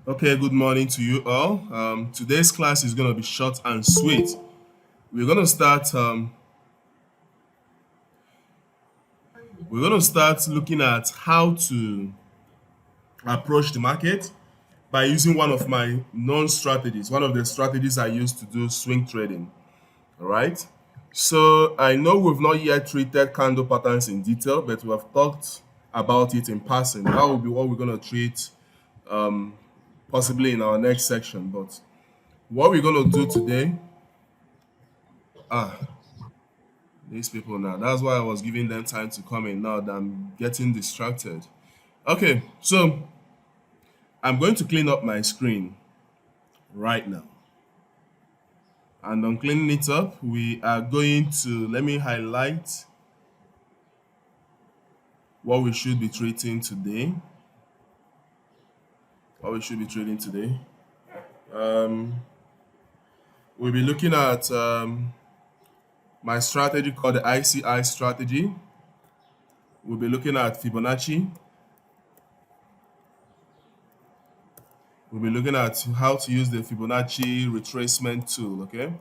Okay, good morning to you all. Today's class is going to be short and sweet. We're going to start. We're going to start looking at how to approach the market by using one of my known strategies. One of the strategies I use to do swing trading. All right. So I know we've not yet treated candle patterns in detail, but we have talked about it in passing. That will be what we're going to treat possibly in our next section. But what we're going to do today. These people now. That's why I was giving them time to come in. Now that I'm getting distracted. Okay, so I'm going to clean up my screen right now. And on cleaning it up, we are going to, let me highlight what we should be treating today. What we should be trading today. We'll be looking at my strategy called the ICI strategy. We'll be looking at Fibonacci. We'll be looking at how to use the Fibonacci retracement tool, okay?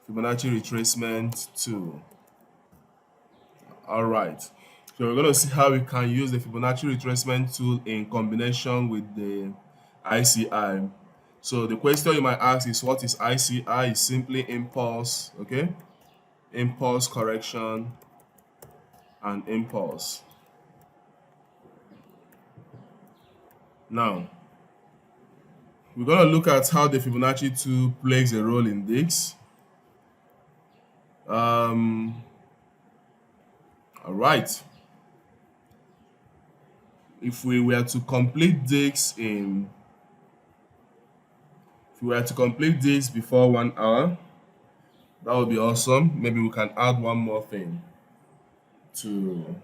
Fibonacci retracement tool. All right. So we're going to see how we can use the Fibonacci retracement tool in combination with the ICI. So the question you might ask is, what is ICI? It's simply impulse, okay? Impulse correction and impulse. Now, we're going to look at how the Fibonacci tool plays a role in this. All right. If we were to complete this before 1 hour, that would be awesome. Maybe we can add one more thing to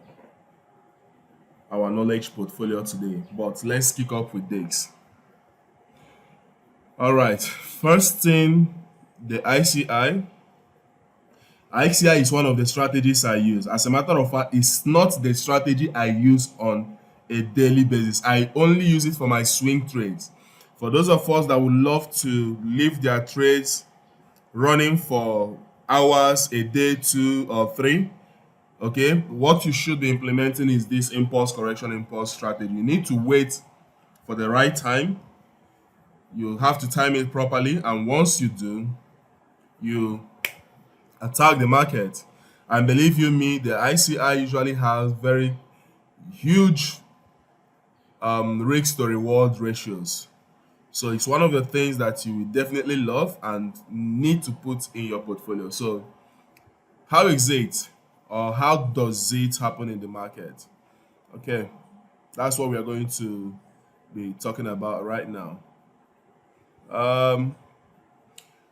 our knowledge portfolio today. But let's kick off with this. All right. First thing, the ICI. ICI is one of the strategies I use. As a matter of fact, it's not the strategy I use on a daily basis. I only use it for my swing trades. For those of us that would love to leave their trades running for hours, a day, 2 or 3, okay, what you should be implementing is this impulse correction, impulse strategy. You need to wait for the right time. You have to time it properly, and once you do, you attack the market. And believe you me, the ICI usually has very huge risk to reward ratios. So it's one of the things that you will definitely love and need to put in your portfolio. So how is it, or how does it happen in the market? Okay, that's what we are going to be talking about right now.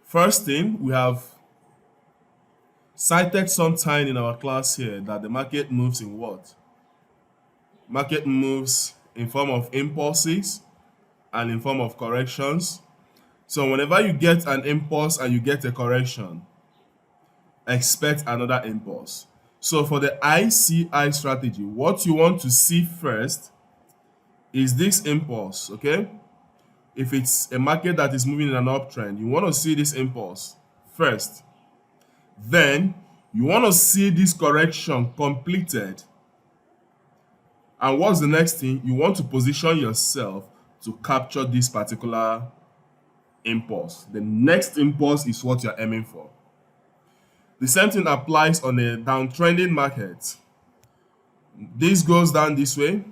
First thing, we have cited sometime in our class here that the market moves in what? Market moves in form of impulses and in form of corrections. So whenever you get an impulse and you get a correction, expect another impulse. So for the ICI strategy, what you want to see first is this impulse, okay? If it's a market that is moving in an uptrend, you want to see this impulse first. Then you want to see this correction completed. And what's the next thing? You want to position yourself to capture this particular impulse. The next impulse is what you're aiming for. The same thing applies on a downtrending market. This goes down this way.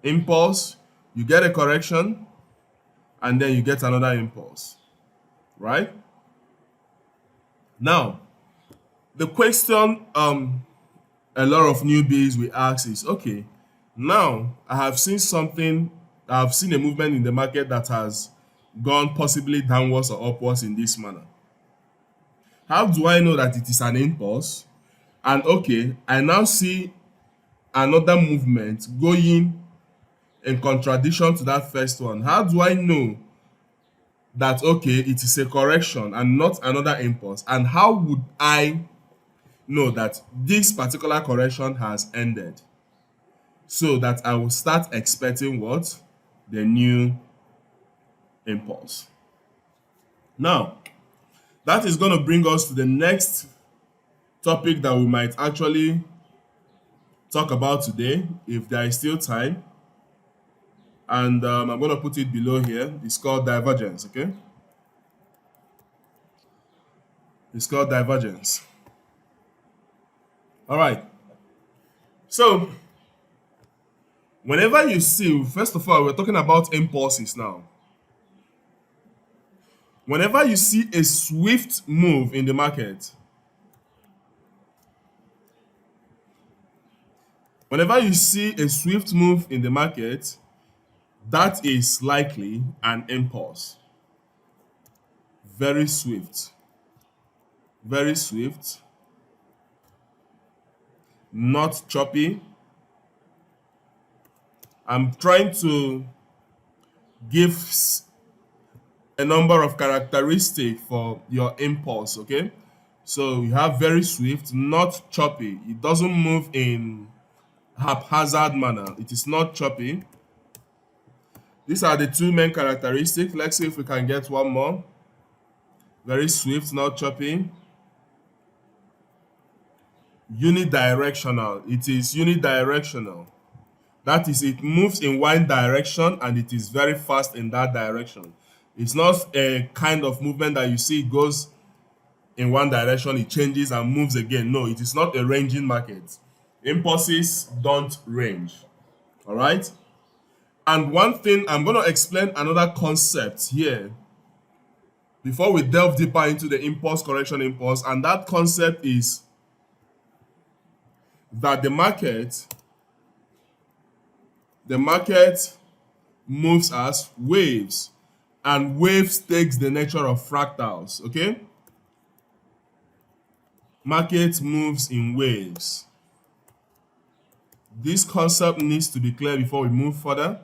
Impulse, you get a correction, and then you get another impulse, right? Now, the question a lot of newbies will ask is, okay, now I have seen a movement in the market that has gone possibly downwards or upwards in this manner. How do I know that it is an impulse? And okay, I now see another movement going in contradiction to that first one. How do I know that, okay, it is a correction and not another impulse? And how would I know that this particular correction has ended? so that I will start expecting what? The new impulse. Now, that is going to bring us to the next topic that we might actually talk about today, if there is still time. And I'm going to put it below here. It's called divergence, okay? It's called divergence. All right. So, whenever you see, first of all, we're talking about impulses now. Whenever you see a swift move in the market, that is likely an impulse. Very swift. Very swift. Not choppy. I'm trying to give a number of characteristics for your impulse, okay? So you have very swift, not choppy. It doesn't move in haphazard manner. It is not choppy. These are the two main characteristics. Let's see if we can get one more. Very swift, not choppy. Unidirectional. It is unidirectional. That is, it moves in one direction and it is very fast in that direction. It's not a kind of movement that you see goes in one direction, it changes and moves again. No, it is not a ranging market. Impulses don't range. All right? And one thing, I'm going to explain another concept here before we delve deeper into the impulse correction impulse. And that concept is that the market moves as waves, and waves takes the nature of fractals, okay? Market moves in waves. This concept needs to be clear before we move further,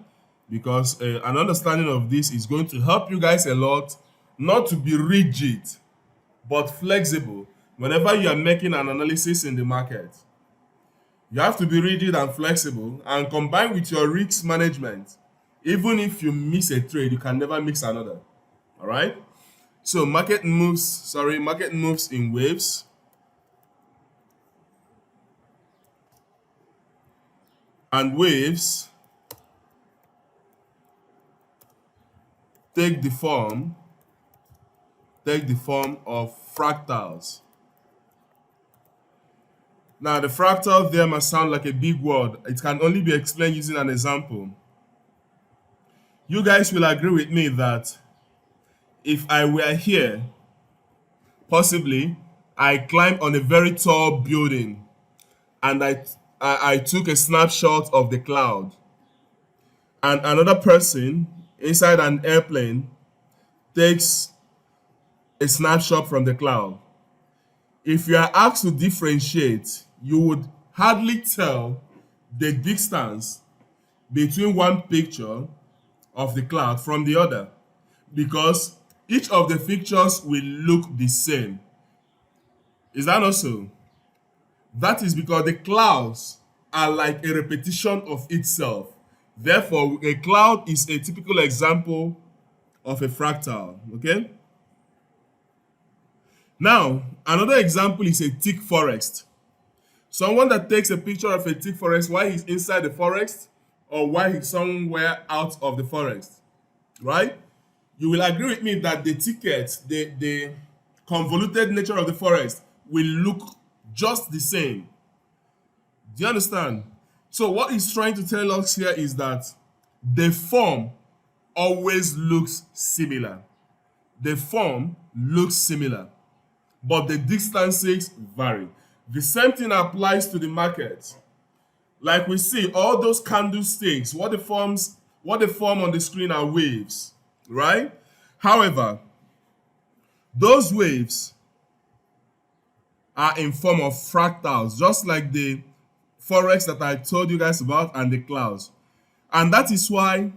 because an understanding of this is going to help you guys a lot, not to be rigid, but flexible whenever you are making an analysis in the market. You have to be rigid and flexible, and combined with your risk management. Even if you miss a trade, you can never miss another. All right? So market moves in waves. And waves take the form of fractals. Now, the fractal there must sound like a big word. It can only be explained using an example. You guys will agree with me that if I were here, possibly, I climbed on a very tall building and I took a snapshot of the cloud. And another person inside an airplane takes a snapshot from the cloud. If you are asked to differentiate, you would hardly tell the distance between one picture of the cloud from the other, because each of the pictures will look the same. Is that not so? That is because the clouds are like a repetition of itself. Therefore, a cloud is a typical example of a fractal, okay? Now, another example is a thick forest. Someone that takes a picture of a thick forest while he's inside the forest or while he's somewhere out of the forest, right? You will agree with me that the convoluted nature of the forest will look just the same. Do you understand? So what he's trying to tell us here is that the form always looks similar. The form looks similar, but the distances vary. The same thing applies to the market. Like we see, all those candlesticks, what they form on the screen are waves, right? However, those waves are in form of fractals, just like the forex that I told you guys about and the clouds. And that is why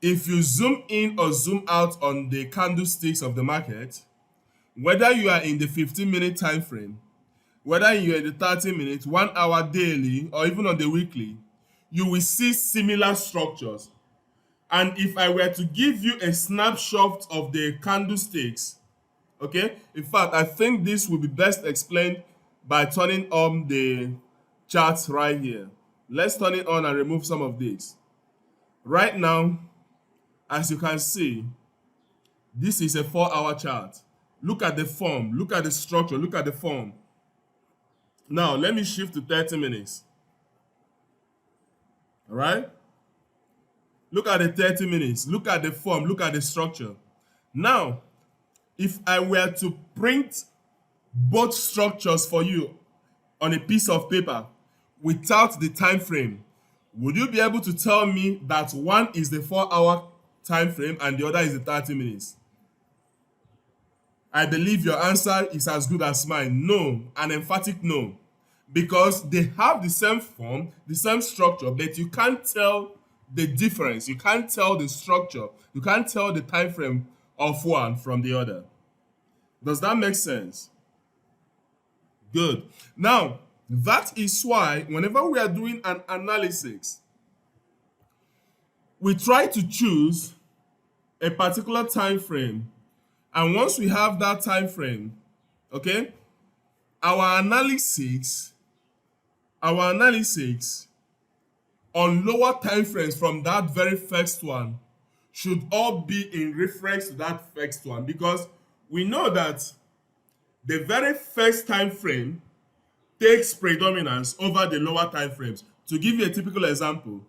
if you zoom in or zoom out on the candlesticks of the market, whether you are in the 15-minute time frame, whether you're in the 30 minutes, 1 hour daily, or even on the weekly, you will see similar structures. And if I were to give you a snapshot of the candlesticks, okay, in fact, I think this will be best explained by turning on the charts right here. Let's turn it on and remove some of this. Right now, as you can see, this is a 4 hour chart. Look at the form, look at the structure, look at the form. Now, let me shift to 30 minutes. All right? Look at the 30 minutes, look at the form, look at the structure. Now, if I were to print both structures for you on a piece of paper without the time frame, would you be able to tell me that one is the 4 hour time frame and the other is the 30 minutes? I believe your answer is as good as mine. No, an emphatic no. Because they have the same form, the same structure, but you can't tell the difference. You can't tell the structure. You can't tell the time frame of one from the other. Does that make sense? Good. Now, that is why whenever we are doing an analysis, we try to choose a particular time frame. And once we have that time frame, okay, our analysis on lower time frames from that very first one should all be in reference to that first one, because we know that the very first time frame takes predominance over the lower time frames. To give you a typical example,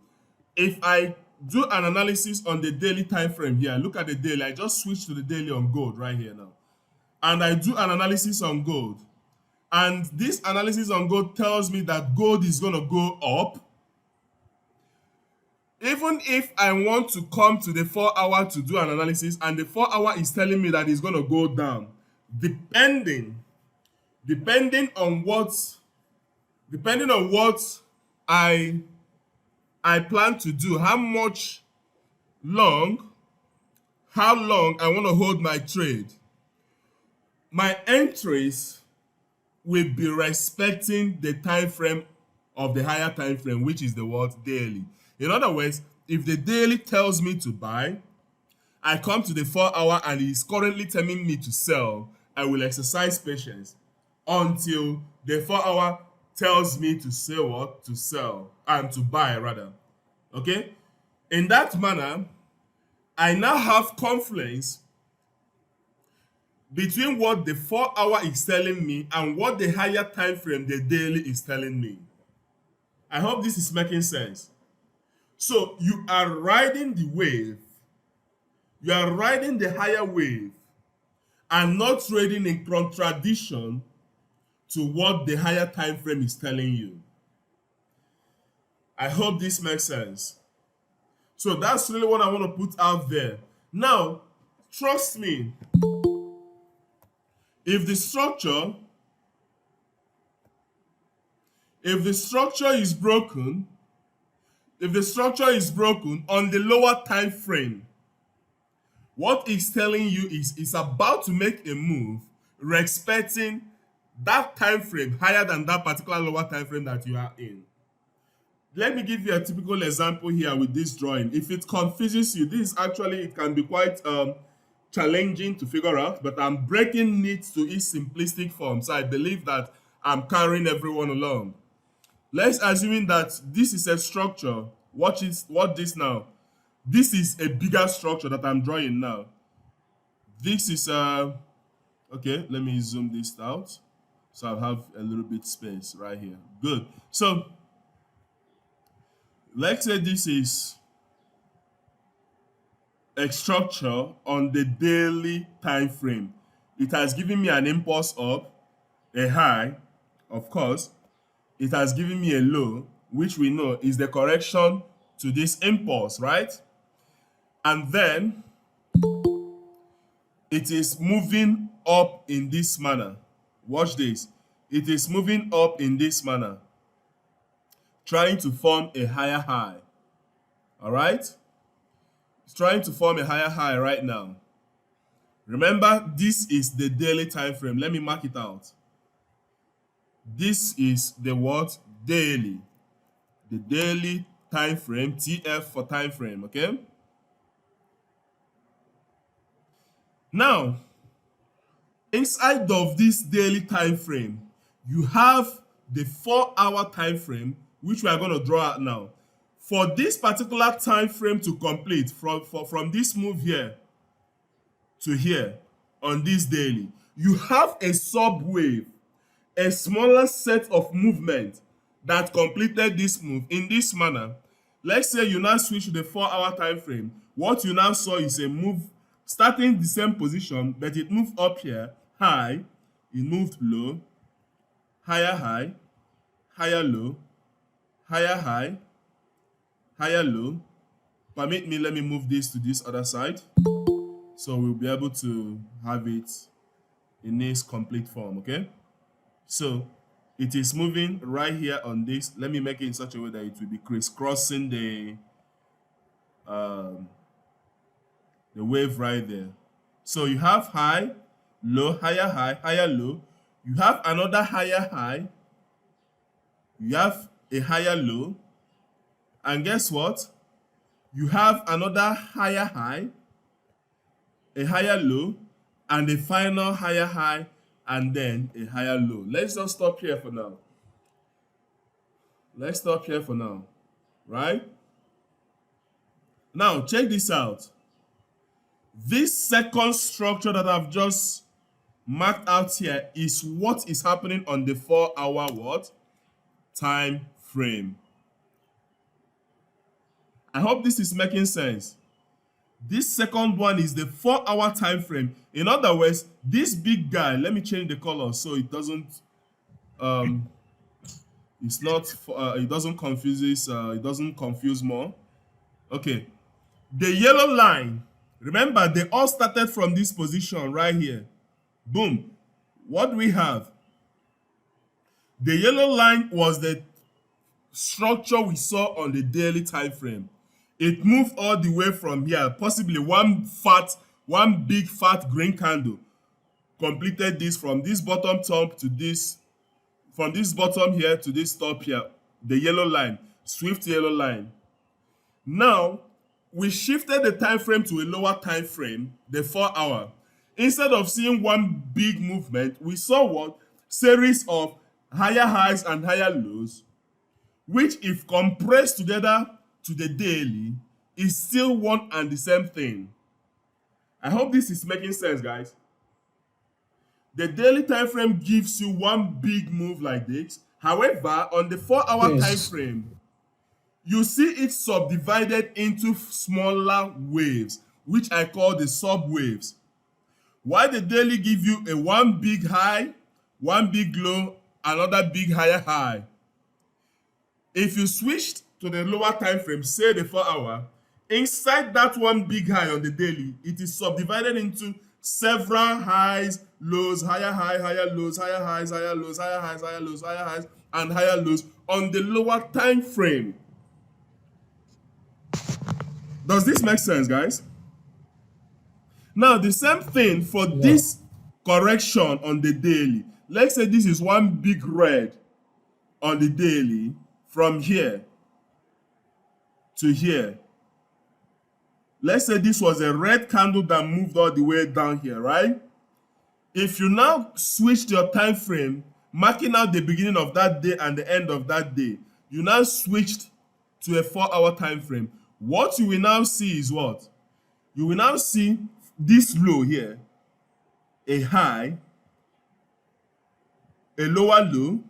if I do an analysis on the daily time frame here, look at the daily, I just switch to the daily on gold right here now, and I do an analysis on gold, and this analysis on gold tells me that gold is going to go up. Even if I want to come to the 4 hour to do an analysis and the 4 hour is telling me that it's going to go down, depending on what I plan to do, how long I want to hold my trade, my entries will be respecting the time frame of the higher time frame, which is the word daily. In other words, if the daily tells me to buy, I come to the 4 hour and it is currently telling me to sell, I will exercise patience until the 4 hour tells me to say what? To sell, and to buy rather. Okay? In that manner, I now have confluence between what the 4 hour is telling me and what the higher time frame, the daily, is telling me. I hope this is making sense. So you are riding the wave, you are riding the higher wave and not trading in contradiction to what the higher time frame is telling you. I hope this makes sense. So that's really what I want to put out there. Now, trust me, if the structure is broken, on the lower time frame, what it's telling you is it's about to make a move respecting that time frame higher than that particular lower time frame that you are in. Let me give you a typical example here with this drawing. If it confuses you, it can be quite challenging to figure out, but I'm breaking it to its simplistic form, so I believe that I'm carrying everyone along. Let's assume that this is a structure. Watch this now. This is a bigger structure that I'm drawing now. This is okay, let me zoom this out so I'll have a little bit space right here. Good. So let's say this is a structure on the daily time frame. It has given me an impulse up, a high, of course. It has given me a low, which we know is the correction to this impulse, right? And then it is moving up in this manner. Watch this. It is moving up in this manner, trying to form a higher high. All right? It's trying to form a higher high right now. Remember, this is the daily time frame. Let me mark it out. This is the what? Daily. The daily time frame, TF for time frame, okay? Now, inside of this daily time frame, you have the 4-hour time frame, which we are going to draw out now. For this particular time frame to complete, from this move here to here on this daily, you have a subwave, a smaller set of movement that completed this move in this manner. Let's say you now switch to the 4-hour time frame. What you now saw is a move starting the same position, but it moved up here, high, it moved low, higher, higher low, higher high, higher low. Permit me, let me move this to this other side. So we'll be able to have it in its complete form, okay? So it is moving right here on this. Let me make it in such a way that it will be crisscrossing the wave right there. So you have high, low, higher low. You have another higher high. You have a higher low. And guess what? You have another higher high, a higher low, and a final higher high, and then a higher low. Let's just stop here for now. Let's stop here for now, right? Now, check this out. This second structure that I've just marked out here is what is happening on the 4-hour what? Time frame. I hope this is making sense. This second one is the 4-hour time frame. In other words, this big guy, let me change the color so it doesn't it's not it doesn't confuse more. Okay. The yellow line, remember they all started from this position right here. Boom. What do we have? The yellow line was the structure we saw on the daily time frame. It moved all the way from here, possibly one big fat green candle completed this from this bottom top to this, from this bottom here to this top here, the yellow line, swift yellow line. Now we shifted the time frame to a lower time frame, the 4-hour. Instead of seeing one big movement, we saw what? Series of higher highs and higher lows, which if compressed together to the daily is still one and the same thing. I hope this is making sense, guys. The daily time frame gives you one big move like this. However, on the 4-hour time frame, you see it subdivided into smaller waves, which I call the subwaves. Why the daily give you a one big high, one big low, another big higher high? If you switched to the lower time frame, say the 4-hour, inside that one big high on the daily, it is subdivided into several highs, lows, higher high, higher lows, higher highs, higher lows, higher highs, higher lows, higher highs, and higher lows on the lower time frame. Does this make sense, guys? Now, the same thing for this correction on the daily. Let's say this is one big red on the daily from here to here. Let's say this was a red candle that moved all the way down here, right? If you now switch your time frame, marking out the beginning of that day and the end of that day, you now switched to a 4-hour time frame. What you will now see is what? You will now see this low here, a high, a lower low,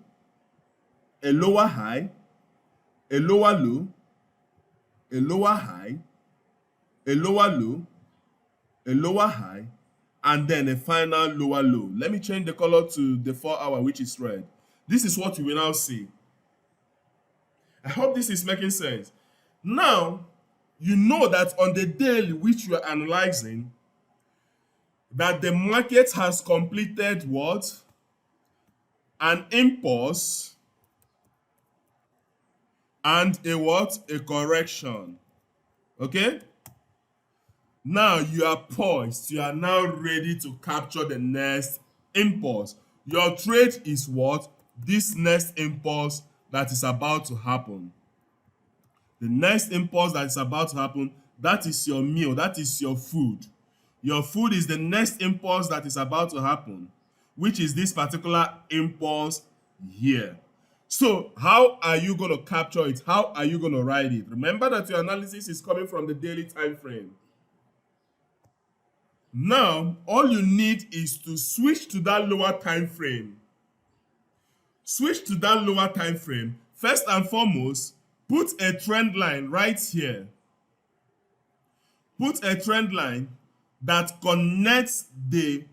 a lower high, a lower low, a lower high, a lower low, a lower high, and then a final lower low. Let me change the color to the 4-hour, which is red. This is what you will now see. I hope this is making sense. Now, you know that on the daily which you are analyzing, that the market has completed what? An impulse and a what? A correction. Okay? Now you are poised. You are now ready to capture the next impulse. Your trade is what? this next impulse that is about to happen. The next impulse that is about to happen, that is your meal, that is your food. Your food is the next impulse that is about to happen, which is this particular impulse here. So how are you going to capture it? How are you going to write it? Remember that your analysis is coming from the daily time frame. Now, all you need is to switch to that lower time frame. Switch to that lower time frame. First and foremost, put a trend line right here. Put a trend line that connects the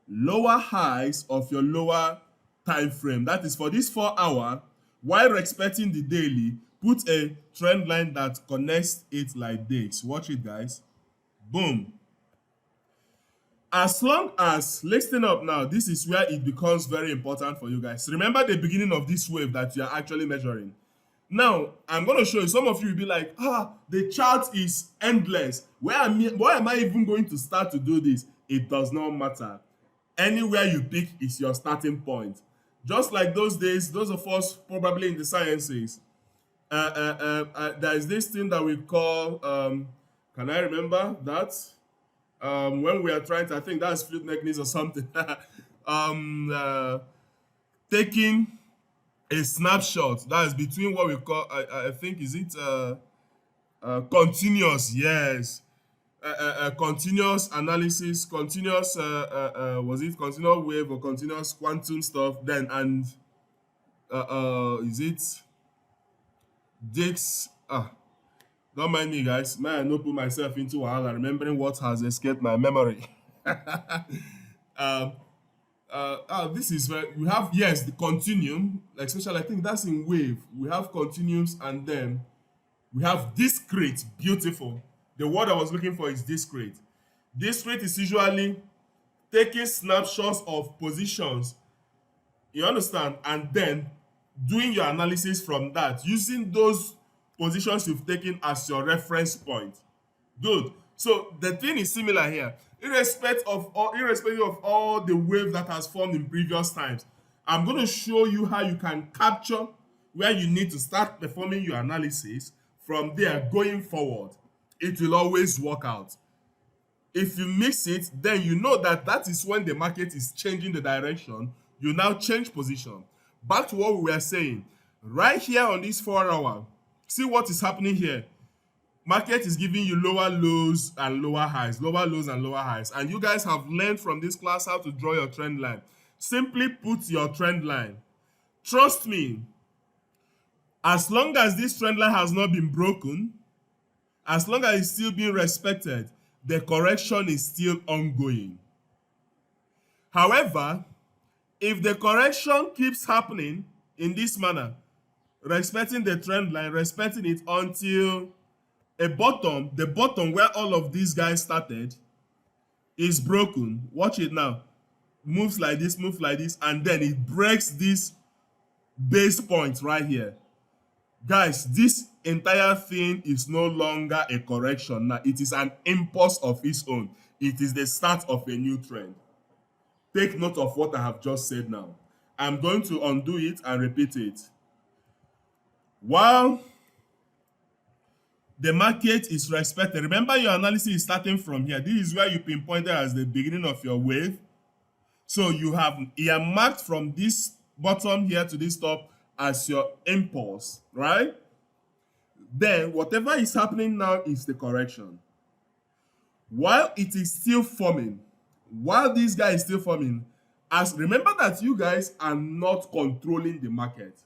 lower highs of your lower time frame. That is for this 4 hour, while respecting the daily, put a trend line that connects it like this. Watch it, guys. Boom. As long as, listen up now, this is where it becomes very important for you guys. Remember the beginning of this wave that you are actually measuring. Now, I'm going to show you. Some of you will be like, the chart is endless. Why am I even going to start to do this? It does not matter. Anywhere you pick is your starting point. Just like those days, those of us probably in the sciences, there is this thing that we call, can I remember that? When we are trying to, I think that's fluid mechanics or something, taking a snapshot that is between what we call, I think, is it continuous? Yes. Continuous analysis, continuous, was it continuous wave or continuous quantum stuff? Then, and is it Jake's? Don't mind me, guys. May I not put myself into wahala remembering what has escaped my memory. This is where we have, yes, the continuum, especially I think that's in wave. We have continuums and then we have discrete. Beautiful. The word I was looking for is discrete. Discrete is usually taking snapshots of positions, you understand, and then doing your analysis from that, using those positions you've taken as your reference point. Good. So the thing is similar here. Irrespective of all the wave that has formed in previous times, I'm going to show you how you can capture where you need to start performing your analysis. From there, going forward, it will always work out. If you mix it, then you know that that is when the market is changing the direction. You now change position. Back to what we were saying. Right here on this 4 hour, see what is happening here. Market is giving you lower lows and lower highs, lower lows and lower highs. And you guys have learned from this class how to draw your trend line. Simply put your trend line. Trust me, as long as this trend line has not been broken, as long as it's still being respected, the correction is still ongoing. However, if the correction keeps happening in this manner, respecting the trend line, respecting it until a bottom, the bottom where all of these guys started, is broken. Watch it now. Moves like this, and then it breaks this base point right here. Guys, this entire thing is no longer a correction now. It is an impulse of its own. It is the start of a new trend. Take note of what I have just said now. I'm going to undo it and repeat it. While the market is respected, remember your analysis is starting from here. This is where you pinpointed as the beginning of your wave. So you have earmarked from this bottom here to this top as your impulse, right? Then whatever is happening now is the correction. While it is still forming, while this guy is still forming, as remember that you guys are not controlling the market.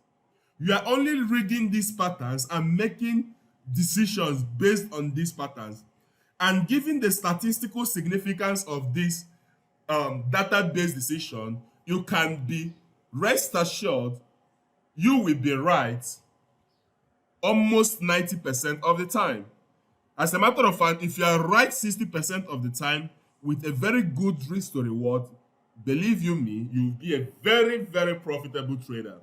You are only reading these patterns and making decisions based on these patterns, and given the statistical significance of this database decision, you can be rest assured you will be right almost 90% of the time. As a matter of fact, if you are right 60% of the time with a very good risk to reward, believe you me, you'll be a very, very profitable trader.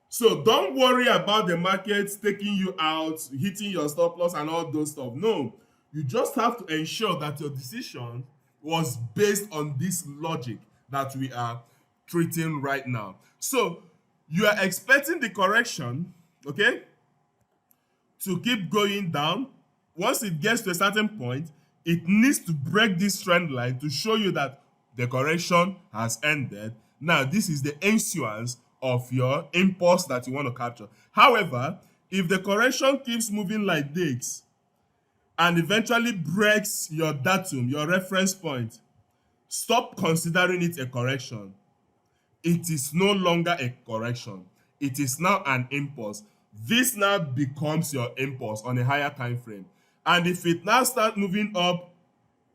So don't worry about the market taking you out, hitting your stop loss and all those stuff. No, you just have to ensure that your decision was based on this logic that we are treating right now. So You are expecting the correction, okay, to keep going down. Once it gets to a certain point, it needs to break this trend line to show you that the correction has ended. Now, this is the issuance of your impulse that you want to capture. However, if the correction keeps moving like this and eventually breaks your datum, your reference point, stop considering it a correction. It is no longer a correction. It is now an impulse. This now becomes your impulse on a higher time frame. And if it now starts moving up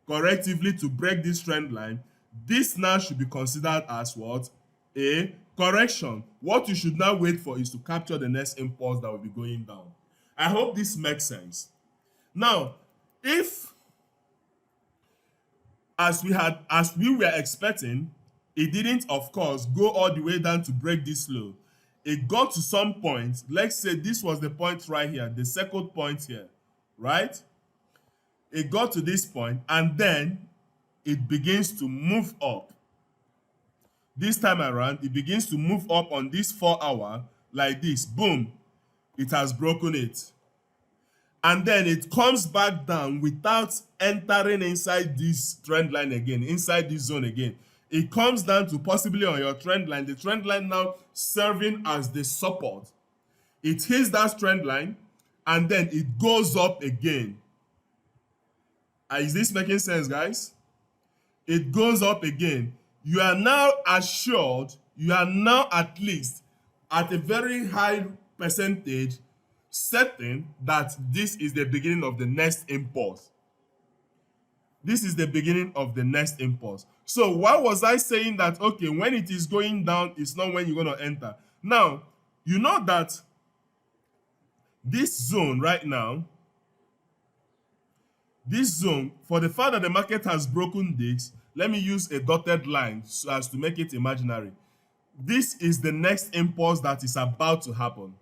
correctively to break this trend line, this now should be considered as what? A correction. What you should now wait for is to capture the next impulse that will be going down. I hope this makes sense. Now, if as we were expecting, it didn't, of course, go all the way down to break this low. It got to some point. Let's say this was the point right here, the second point here, right? It got to this point and then it begins to move up. This time around, it begins to move up on this 4 hour like this. Boom, it has broken it. And then it comes back down without entering inside this trend line again, inside this zone again. It comes down to possibly on your trend line, the trend line now serving as the support. It hits that trend line and then it goes up again. Is this making sense, guys? It goes up again. You are now assured, you are now at least at a very high percentage certain that this is the beginning of the next impulse. This is the beginning of the next impulse. So why was I saying that, okay, when it is going down, it's not when you're going to enter? Now, you know that this zone right now, this zone, for the fact that the market has broken this, let me use a dotted line so as to make it imaginary. This is the next impulse that is about to happen.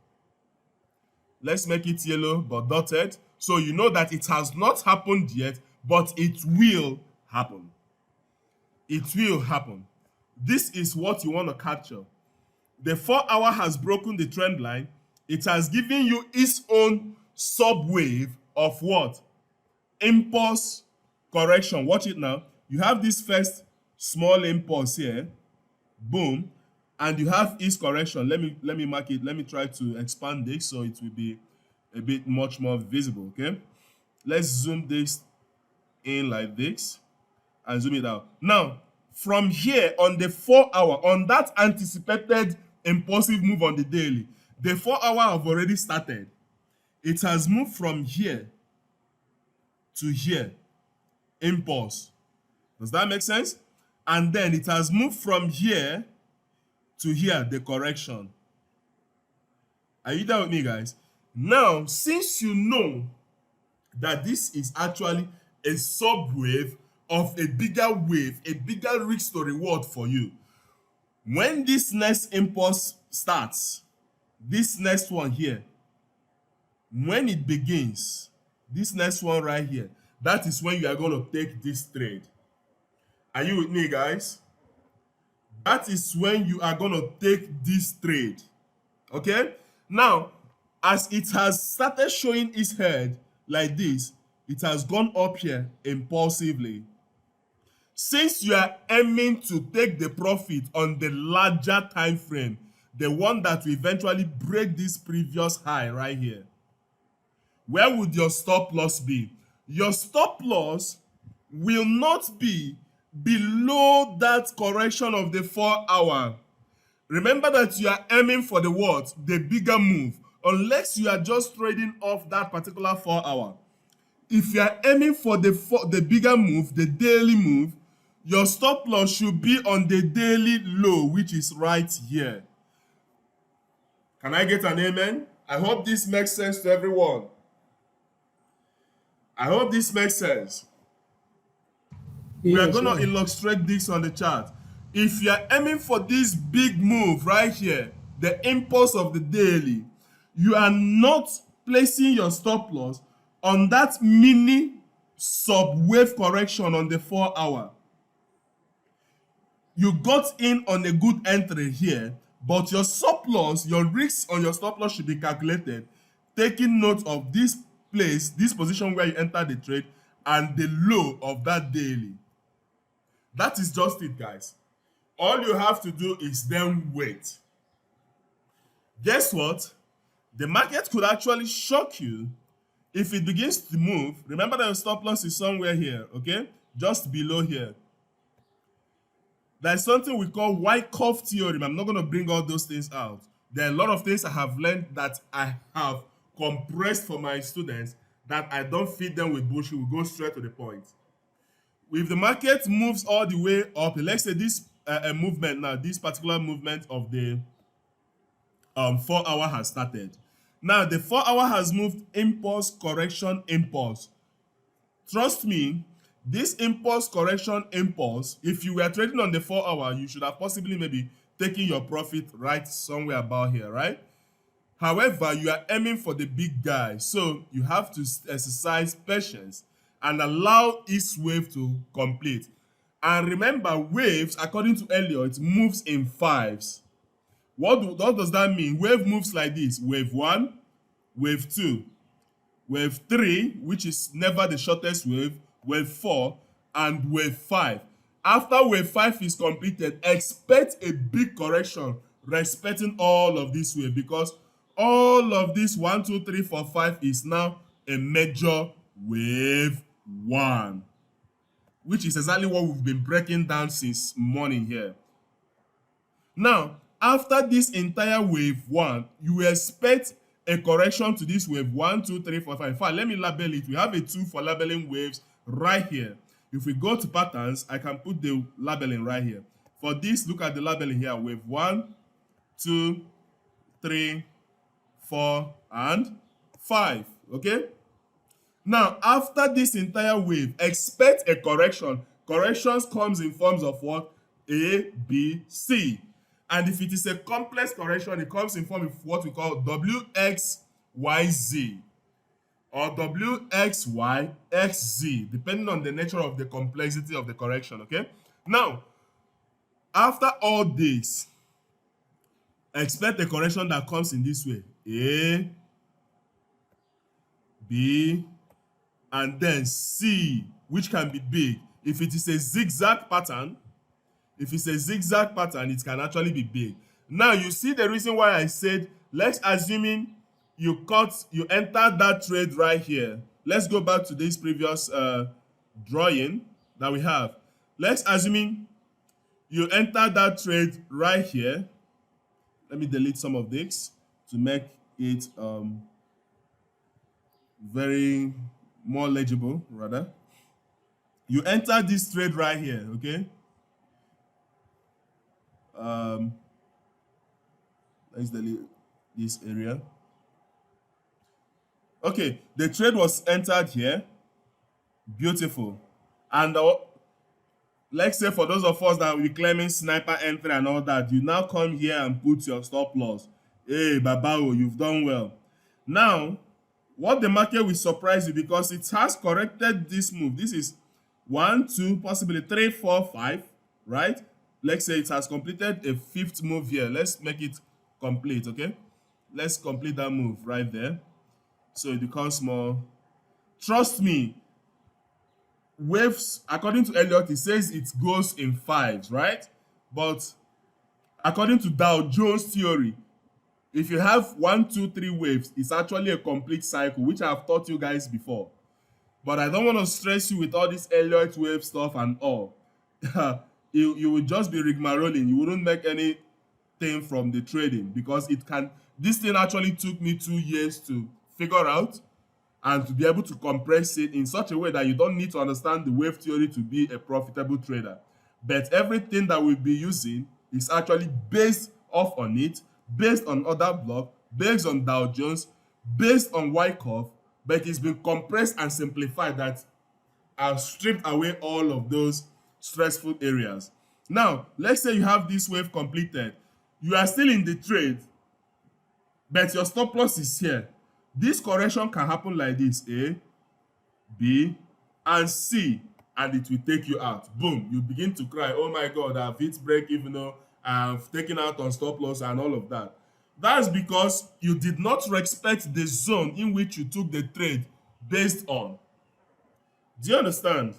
Let's make it yellow but dotted. So you know that it has not happened yet, but it will happen. It will happen. This is what you want to capture. The 4 hour has broken the trend line. It has given you its own subwave of what? Impulse correction. Watch it now. You have this first small impulse here. Boom. And you have its correction. Let me mark it. Let me try to expand this so it will be a bit much more visible. Okay. Let's zoom this in like this and zoom it out. Now, from here on the 4 hour, on that anticipated impulsive move on the daily, the 4 hour have already started. It has moved from here to here, impulse. Does that make sense? And then it has moved from here to here, the correction. Are you there with me, guys? Now, since you know that this is actually a subwave of a bigger wave, a bigger risk to reward for you, when this next impulse starts, this next one here, when it begins, this next one right here, that is when you are going to take this trade. Are you with me, guys? That is when you are going to take this trade. Okay? Now, as it has started showing its head like this, it has gone up here impulsively. Since you are aiming to take the profit on the larger time frame, the one that will eventually break this previous high right here, where would your stop loss be? Your stop loss will not be below that correction of the 4 hour. Remember that you are aiming for the what? The bigger move. Unless you are just trading off that particular 4 hour. If you are aiming for the bigger move, the daily move, your stop loss should be on the daily low, which is right here. Can I get an amen? I hope this makes sense to everyone. I hope this makes sense. We are going to illustrate this on the chart. If you are aiming for this big move right here, the impulse of the daily, you are not placing your stop loss on that mini sub-wave correction on the 4 hour. You got in on a good entry here, But your surplus, your risks on your stop loss should be calculated, taking note of this place, this position where you enter the trade, and the low of that daily. That is just it, guys. All you have to do is then wait. Guess what? The market could actually shock you if it begins to move. Remember that your stop loss is somewhere here, okay? Just below here. There's something we call Wyckoff theorem. I'm not going to bring all those things out. There are a lot of things I have learned that I have compressed for my students that I don't feed them with bullshit. We go straight to the point. If the market moves all the way up, let's say this movement now, this particular movement of the 4 hour has started. Now the 4 hour has moved impulse, correction, impulse. Trust me, this impulse, correction, impulse, if you were trading on the 4 hour, you should have possibly maybe taken your profit right somewhere about here, right? However, you are aiming for the big guy, so you have to exercise patience and allow each wave to complete. And remember, waves, according to Elliott, moves in fives. What does that mean? Wave moves like this: wave 1, wave 2, wave 3, which is never the shortest wave 4, and wave 5. After wave 5 is completed, expect a big correction respecting all of this wave, because all of this 1, 2, 3, 4, 5 is now a major wave 1, which is exactly what we've been breaking down since morning here. Now, after this entire wave 1, you expect a correction to this wave 1, 2, 3, 4, 5. In fact, let me label it. We have a tool for labeling waves right here. If we go to patterns, I can put the labeling right here. For this, look at the labeling here: wave 1, 2, 3, 4, and 5. Okay? Now, after this entire wave, expect a correction. Corrections comes in forms of what? A, B, C. And if it is a complex correction, it comes in form of what we call WXYZ or WXYXZ, depending on the nature of the complexity of the correction, okay? Now, after all this, expect a correction that comes in this way: A, B, and then C, which can be big. If it is a zigzag pattern, it can actually be big. Now, you see the reason why I said, let's assuming you enter that trade right here. Let's go back to this previous drawing that we have. Let's assuming you enter that trade right here. Let me delete some of this to make it very more legible, rather. You enter this trade right here, okay? Let's delete this area. Okay, the trade was entered here. Beautiful. And let's say for those of us that will be claiming sniper entry and all that, you now come here and put your stop loss. Hey, Babao, you've done well. Now, what the market will surprise you, because it has corrected this move. This is 1, 2, possibly 3, 4, 5, right? Let's say it has completed a 5th move here. Let's make it complete, okay? Let's complete that move right there, so it becomes more. Trust me, waves, according to Elliott, it says it goes in fives, right? But according to Dow Jones theory, if you have 1, 2, 3 waves, it's actually a complete cycle, which I have taught you guys before. But I don't want to stress you with all this Elliott wave stuff and all. You would just be rigmaroling. You wouldn't make anything from the trading, because this thing actually took me 2 years to figure out and to be able to compress it in such a way that you don't need to understand the wave theory to be a profitable trader. But everything that we'll be using is actually based off on it, based on other block, based on Dow Jones, based on Wyckoff, but it's been compressed and simplified that I've stripped away all of those stressful areas. Now, let's say you have this wave completed. You are still in the trade, but your stop loss is here. This correction can happen like this: A, B, and C, and it will take you out. Boom, you begin to cry, oh my God, I've hit break even though I've taken out on stop loss and all of that. That's because you did not respect the zone in which you took the trade based on. Do you understand?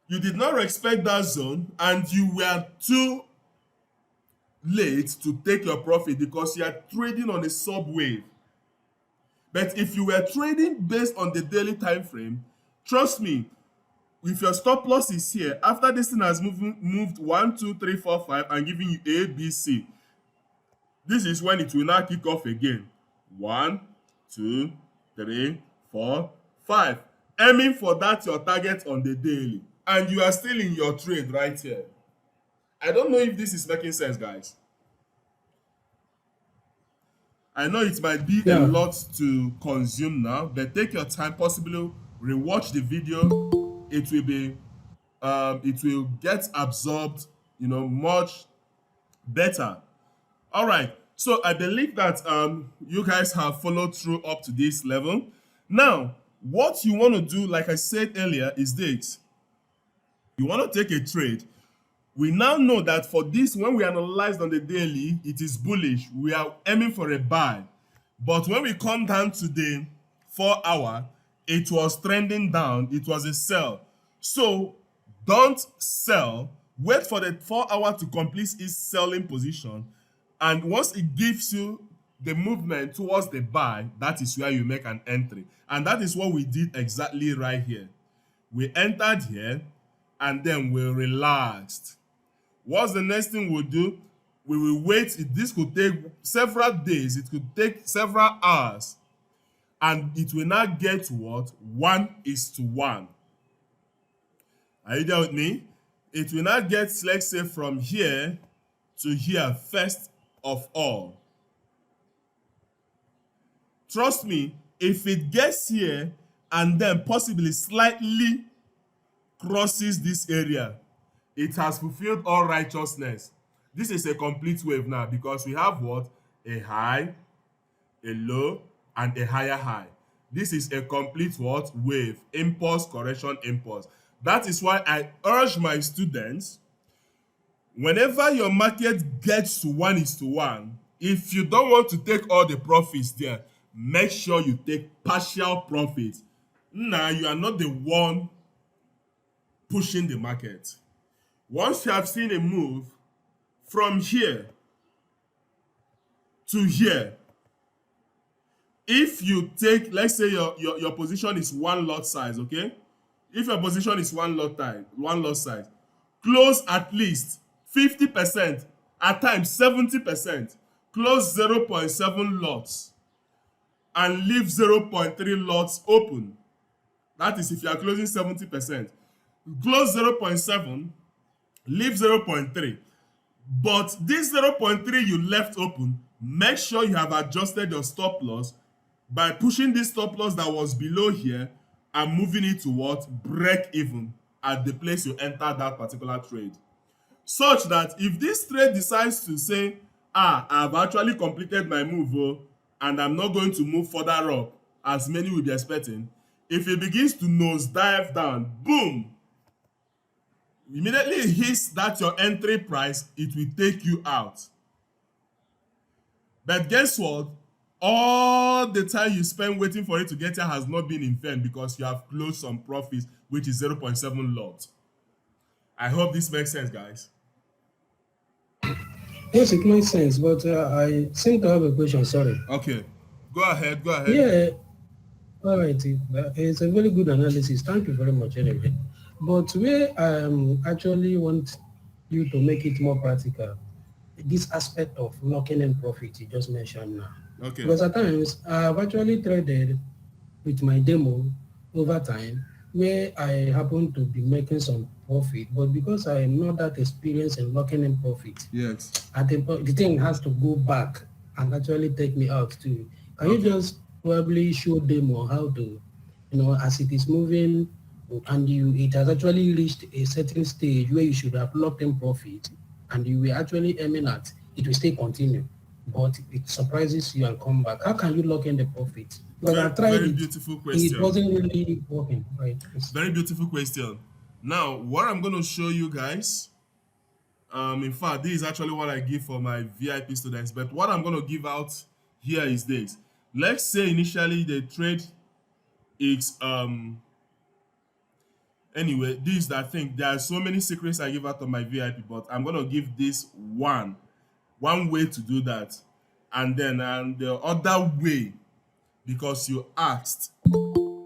You did not respect that zone and you were too late to take your profit because you are trading on a sub wave. But if you were trading based on the daily time frame, trust me, if your stop loss is here, after this thing has moved 1, 2, 3, 4, 5 and giving you A, B, C, this is when it will now kick off again. 1, 2, 3, 4, 5. Aiming for that your target on the daily. And you are still in your trade right here. I don't know if this is making sense, guys. I know it might be a Yeah. lot to consume now, but take your time, possibly rewatch the video. It will get absorbed, much better. All right. So I believe that you guys have followed through up to this level. Now, what you want to do, like I said earlier, is this. You want to take a trade. We now know that for this, when we analyzed on the daily, it is bullish. We are aiming for a buy. But when we come down to the 4 hour, it was trending down. It was a sell. So don't sell. Wait for the 4 hour to complete its selling position. And once it gives you the movement towards the buy, that is where you make an entry. And that is what we did exactly right here. We entered here and then we relaxed. What's the next thing we'll do? We will wait. This could take several days. It could take several hours. And it will now get to what? 1:1. Are you there with me? It will now get, let's say, from here to here first of all. Trust me, if it gets here and then possibly slightly crosses this area, it has fulfilled all righteousness. This is a complete wave now because we have what? A high, a low, and a higher high. This is a complete what? Wave. Impulse, correction, impulse. That is why I urge my students, whenever your market gets to 1:1, if you don't want to take all the profits there, make sure you take partial profits. Now, you are not the one pushing the market. Once you have seen a move from here to here, if you take, let's say your position is one lot size, okay? If your position is one lot size, close at least 50%, at times 70%, close 0.7 lots and leave 0.3 lots open. That is if you are closing 70%. Close 0.7, leave 0.3. But this 0.3 you left open, make sure you have adjusted your stop loss by pushing this stop loss that was below here and moving it to what? Break even at the place you enter that particular trade. Such that if this trade decides to say, I've actually completed my move and I'm not going to move further up, as many will be expecting, if it begins to nosedive down, boom, immediately it hits that your entry price, it will take you out. But guess what? All the time you spend waiting for it to get here has not been in vain because you have closed some profits, which is 0.7 lot. I hope this makes sense, guys. Yes, it makes sense, but I seem to have a question. Sorry. Okay, go ahead. Yeah, all right. It's a very good analysis. Thank you very much, anyway. But where I actually want you to make it more practical, this aspect of locking in profit you just mentioned now. Okay. Because at times I've actually traded with my demo over time where I happen to be making some profit, but because I am not that experienced in locking in profit, Yes. the thing has to go back and actually take me out too. Can you Okay. just probably show them on how to, as it is moving and it has actually reached a certain stage where you should have locked in profit and you were actually aiming at, it will still continue, but it surprises you and come back. How can you lock in the profit? Because I Very, tried very it, beautiful it question. wasn't really working, right? Very beautiful question. Now, what I'm going to show you guys In fact, this is actually what I give for my VIP students. But what I'm gonna give out here is this. Let's say initially the trade is anyway, this I think there are so many secrets I give out on my VIP, but I'm gonna give this one way to do that, and then the other way, because you asked,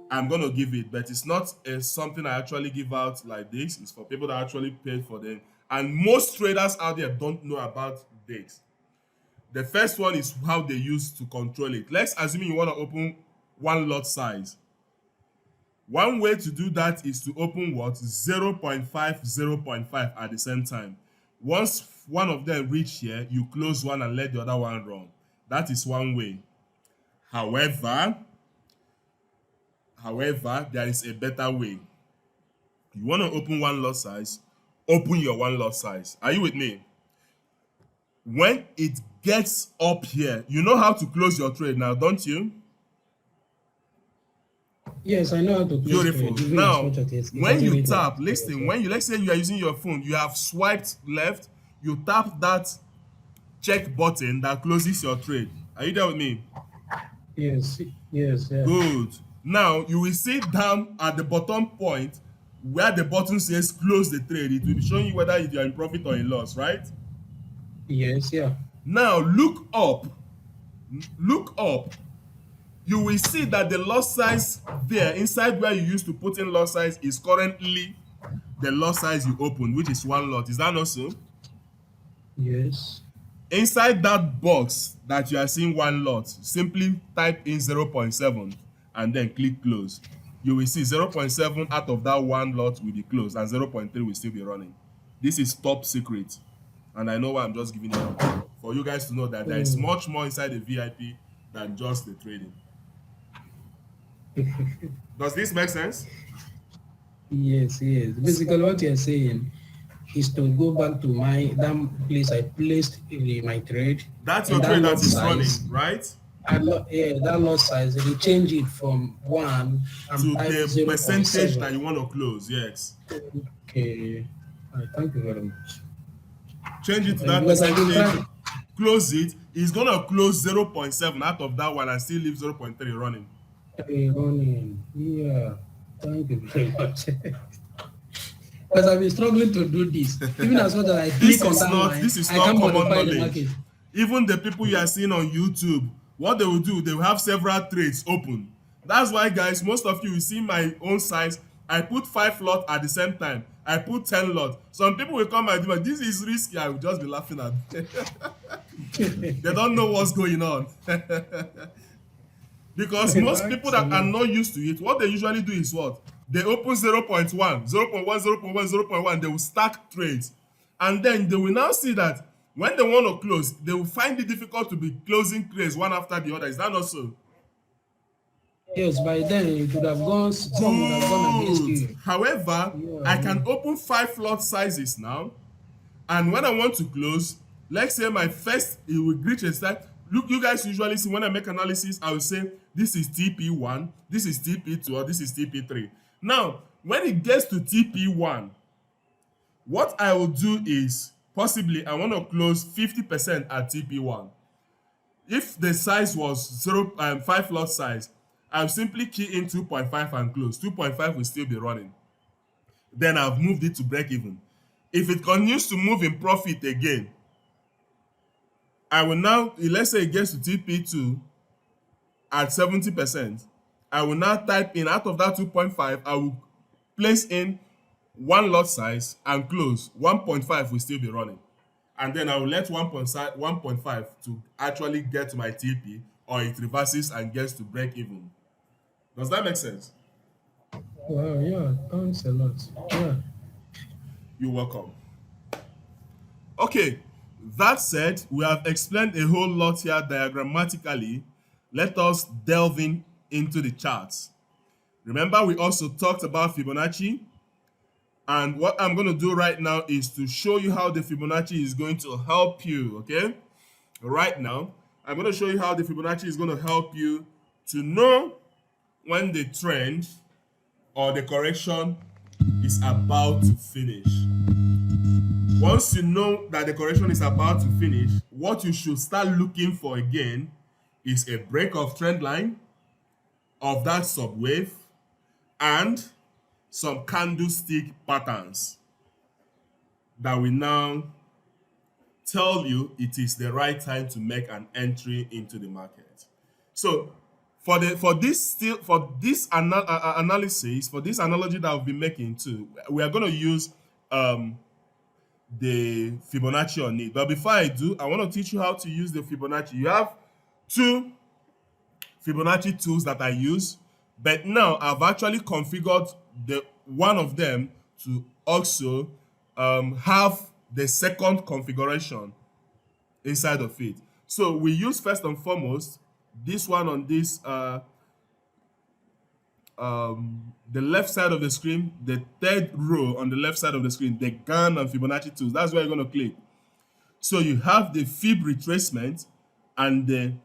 I'm gonna give it, but it's not something I actually give out like this. It's for people that actually paid for them, and most traders out there don't know about this. The first one is how they use to control it. Let's assume you want to open one lot size. One way to do that is to open what? 0.5, 0.5 at the same time. Once one of them reach here, you close one and let the other one run. That is one way. However, there is a better way. You want to open one lot size, open your one lot size. Are you with me? When it gets up here, you know how to close your trade now, don't you? Yes, I know how to close Beautiful. trade, even as Now, much as it's when getting you it tap, like listen, when you, let's say you are using your phone, you have swiped left, you tap that check button that closes your trade. Are you there with me? yes, yes, yeah. Good. Now, you will see down at the bottom point where the button says close the trade. It will be showing you whether you are in profit or in loss, right? Yes, yeah. Now, look up. Look up. You will see that the lot size there, inside where you used to put in lot size, is currently the lot size you opened, which is one lot. Is that not so? Yes. Inside that box that you are seeing one lot, simply type in 0.7 and then click close. You will see 0.7 out of that one lot will be closed and 0.3 will still be running. This is top secret, and I know why I'm just giving it out for you guys to know that there is much more inside the VIP than just the trading. Does this make sense? Yes, yes. Basically, what you're saying is to go back to that place I placed in my trade. That's your and trade that lot is size, running, right? yeah, that lot size, they change it from 1 To and type the percentage that 0.7. you want to close, yes. Okay. Thank you very much. Change it to that Because I've been percentage, trying. close it. It's gonna close 0.7 out of that one and still leave 0.3 running. Running. Yeah. Thank you very much. Because I've been struggling to do this. Even as much as I click on that line, This is I not can't common modify the knowledge. market. Even the people you are seeing on YouTube, what they will do, they will have several trades open. That's why, guys, most of you will see my own size. I put 5 lot at the same time. I put 10 lot. Some people will come and do, but this is risky. I will just be laughing at them. They don't know what's going on. Because most people that are not used to it, what they usually do is what? They open 0.1, 0.1, 0.1, 0.1, they will stack trades. And then they will now see that when they want to close, they will find it difficult to be closing trades one after the other. Is that not so? Yes, by then it would have gone, some would have gone against Good. you. However, I can open 5 lot sizes now. And when I want to close, let's say my first, it will reach a start. Look, you guys usually see when I make analysis, I will say this is TP1, this is TP2, or this is TP3. Now, when it gets to TP1, what I will do is possibly I want to close 50% at TP1. If the size was 5 lot size, I'll simply key in 2.5 and close. 2.5 will still be running. Then I've moved it to break even. If it continues to move in profit again, I will now, let's say it gets to TP2 at 70%, I will now type in out of that 2.5, I will place in one lot size and close. 1.5 will still be running. And then I will let 1.5 to actually get to my TP, or it reverses and gets to break even. Does that make sense? Wow, yeah, thanks a lot. Yeah. You're welcome. Okay, that said, we have explained a whole lot here diagrammatically. Let us delve into the charts. Remember, we also talked about Fibonacci. And what I'm going to do right now is to show you how the Fibonacci is going to help you, okay? Right now, I'm going to show you how the Fibonacci is going to help you to know when the trend or the correction is about to finish. Once you know that the correction is about to finish, what you should start looking for again is a break of trend line of that subwave and some candlestick patterns that will now tell you it is the right time to make an entry into the market. So for this analysis, for this analogy that I'll be making too, we are going to use the Fibonacci on it. But before I do, I want to teach you how to use the Fibonacci. You have two Fibonacci tools that I use, but now I've actually configured the one of them to also have the second configuration inside of it. So we use first and foremost this one on this the left side of the screen, the third row on the left side of the screen, the Gann and Fibonacci tools. That's where you're going to click. So you have the Fib retracement and the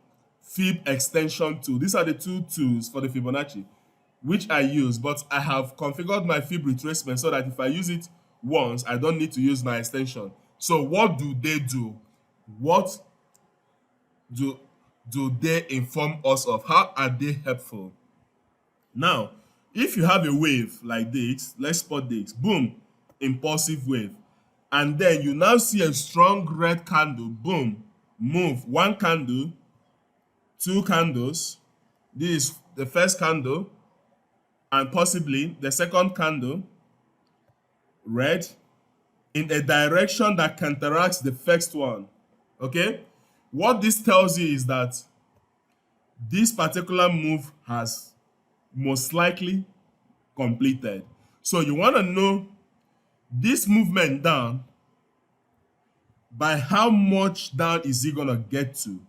Fib extension tool. These are the two tools for the Fibonacci, which I use, but I have configured my Fib retracement so that if I use it once, I don't need to use my extension. So what do they do? What do they inform us of? How are they helpful? Now, if you have a wave like this, let's spot this, boom, impulsive wave. And then you now see a strong red candle, boom, move, one candle, two candles. This is the first candle, and possibly the second candle, red, in a direction that counteracts the first one. Okay? What this tells you is that this particular move has most likely completed. So you want to know this movement down, by how much down is it going to get to?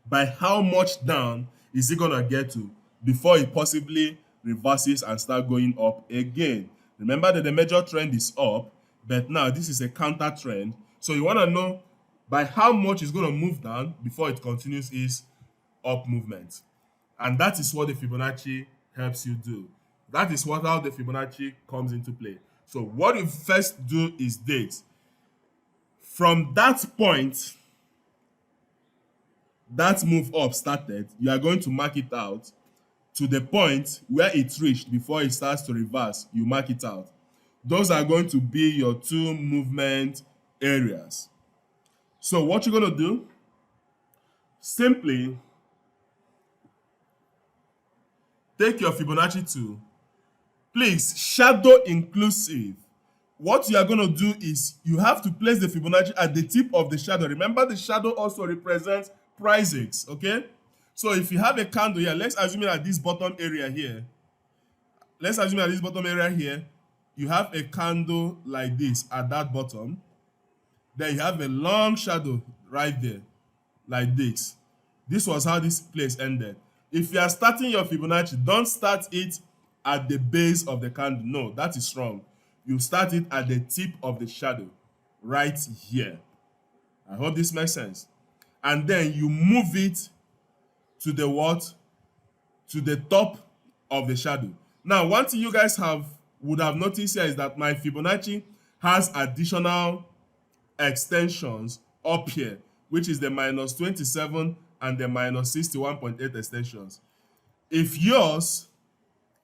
By how much down is it going to get to before it possibly reverses and start going up again? Remember that the major trend is up, but now this is a counter trend. So you want to know by how much it's going to move down before it continues its up movement. And that is what the Fibonacci helps you do. That is how the Fibonacci comes into play. So what you first do is this. From that point, that move up started, you are going to mark it out to the point where it reached before it starts to reverse. You mark it out. Those are going to be your two movement areas. So what you're going to do, simply take your Fibonacci tool. Please, shadow inclusive. What you are going to do is you have to place the Fibonacci at the tip of the shadow. Remember, the shadow also represents prices, okay? So if you have a candle here, let's assume at this bottom area here. Let's assume at this bottom area here, you have a candle like this at that bottom. Then you have a long shadow right there, like this. This was how this place ended. If you are starting your Fibonacci, don't start it at the base of the candle. No, that is wrong. You start it at the tip of the shadow, right here. I hope this makes sense. And then you move it to the what? To the top of the shadow. Now, one thing you guys would have noticed here is that my Fibonacci has additional extensions up here, which is the minus 27 and the minus 61.8 extensions. If yours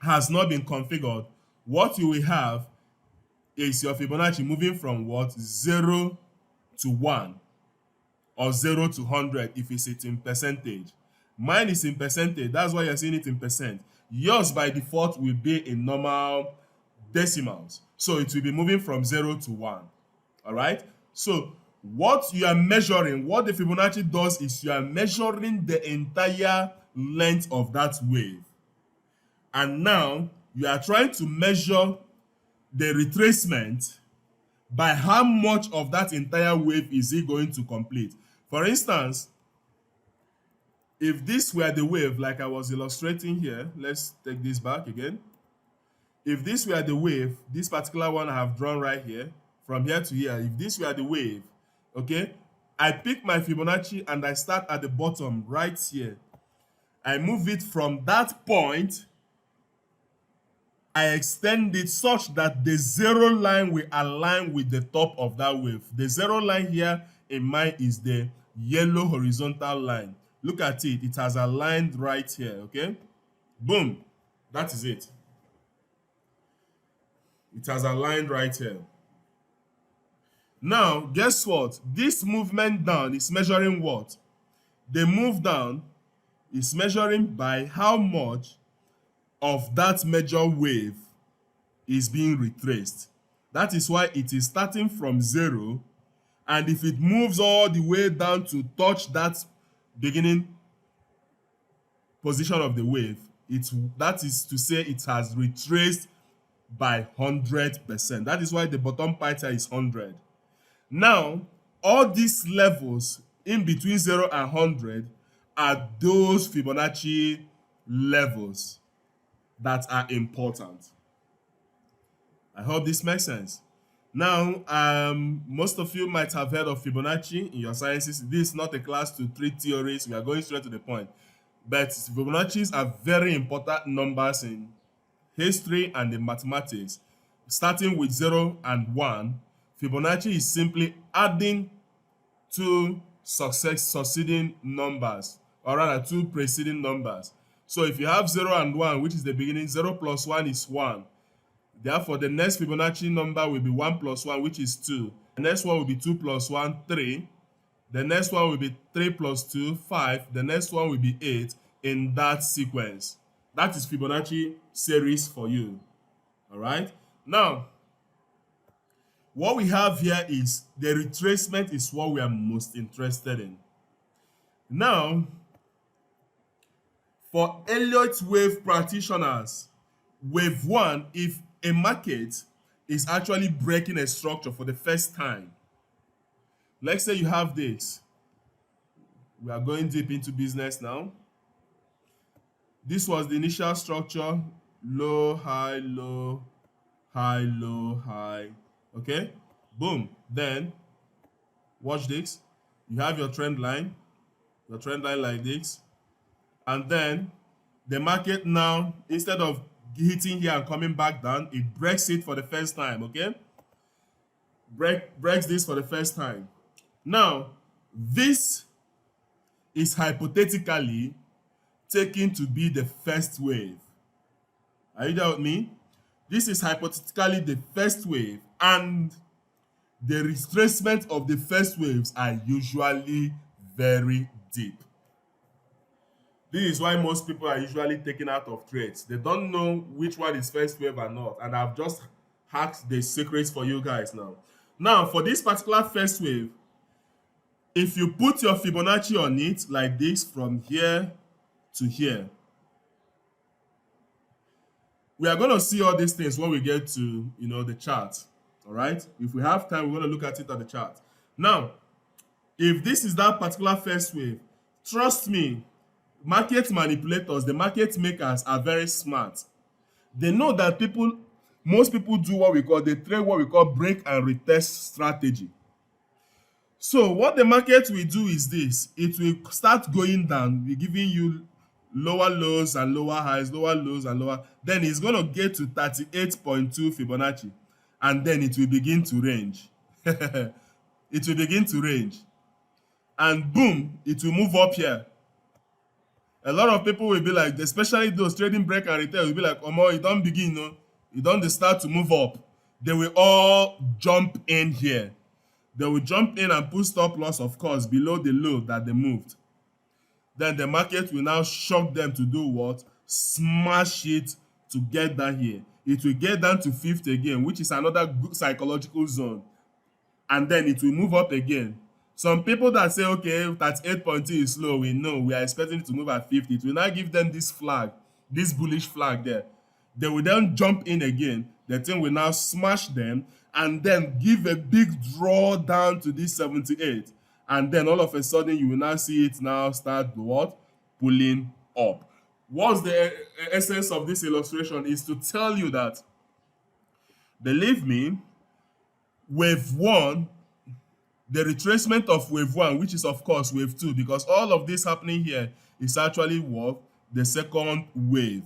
has not been configured, what you will have is your Fibonacci moving from what? 0 to 1 or 0 to 100 if it's in percentage. Mine is in percentage. That's why you're seeing it in percent. Yours by default will be in normal decimals. So it will be moving from 0 to 1. All right? So what you are measuring, what the Fibonacci does is you are measuring the entire length of that wave. And now you are trying to measure the retracement by how much of that entire wave is it going to complete. For instance, if this were the wave like I was illustrating here, let's take this back again. If this were the wave, this particular one I have drawn right here, from here to here, if this were the wave, okay, I pick my Fibonacci and I start at the bottom right here. I move it from that point I extend it such that the zero line will align with the top of that wave. The zero line here in mine is the yellow horizontal line. Look at it. It has aligned right here, okay? Boom. That is it. It has aligned right here. Now, guess what? This movement down is measuring what? The move down is measuring by how much of that major wave is being retraced. That is why it is starting from zero, and if it moves all the way down to touch that beginning position of the wave, that is to say it has retraced by 100%. That is why the bottom part is 100. Now, all these levels in between 0 and 100 are those Fibonacci levels that are important. I hope this makes sense. Now, most of you might have heard of Fibonacci in your sciences. This is not a class to treat theories. We are going straight to the point. But Fibonacci's are very important numbers in history and in mathematics. Starting with 0 and 1, Fibonacci is simply adding two succeeding numbers, or rather two preceding numbers. So if you have 0 and 1, which is the beginning, 0 plus 1 is 1. Therefore, the next Fibonacci number will be 1 plus 1, which is 2. The next one will be 2 plus 1, 3. The next one will be 3 plus 2, 5. The next one will be 8 in that sequence. That is Fibonacci series for you. All right? Now, what we have here is the retracement is what we are most interested in. Now, for Elliott wave practitioners, wave 1, if a market is actually breaking a structure for the first time, let's say you have this. We are going deep into business now. This was the initial structure, low, high, low, high, low, high. Okay, boom. Then watch this. You have your trend line like this, and then the market now, instead of hitting here and coming back down, it breaks it for the first time. Okay, breaks this for the first time. Now, this is hypothetically taken to be the first wave. Are you there with me? This is hypothetically the first wave, and the retracement of the first waves are usually very deep. This is why most people are usually taken out of trades. They don't know which one is first wave or not, and I've just hacked the secrets for you guys now. Now, for this particular first wave, if you put your Fibonacci on it like this from here to here, we are going to see all these things when we get to, the chart. All right? If we have time, we're going to look at it at the chart. Now, if this is that particular first wave, trust me, market manipulators, the market makers are very smart. They know that most people do they trade what we call break and retest strategy. So what the market will do is this: it will start going down, be giving you lower lows and lower highs, lower lows and lower. Then it's going to get to 38.2 Fibonacci, and then it will begin to range. It will begin to range, and boom, it will move up here. A lot of people will be like, especially those trading break and retail, will be like, Omo, it don't begin, it don't start to move up. They will all jump in here. They will jump in and put stop loss, of course, below the low that they moved. Then the market will now shock them to do what? Smash it to get down here. It will get down to 50 again, which is another good psychological zone. And then it will move up again. Some people that say, okay, that 8.2 is low, we know, we are expecting it to move at 50. It will now give them this flag, this bullish flag there. They will then jump in again. The thing will now smash them and then give a big draw down to this 78. And then all of a sudden, you will now see it now start what? Pulling up. What's the essence of this illustration is to tell you that, believe me, wave 1, the retracement of wave 1, which is of course wave 2, because all of this happening here is actually what? The second wave.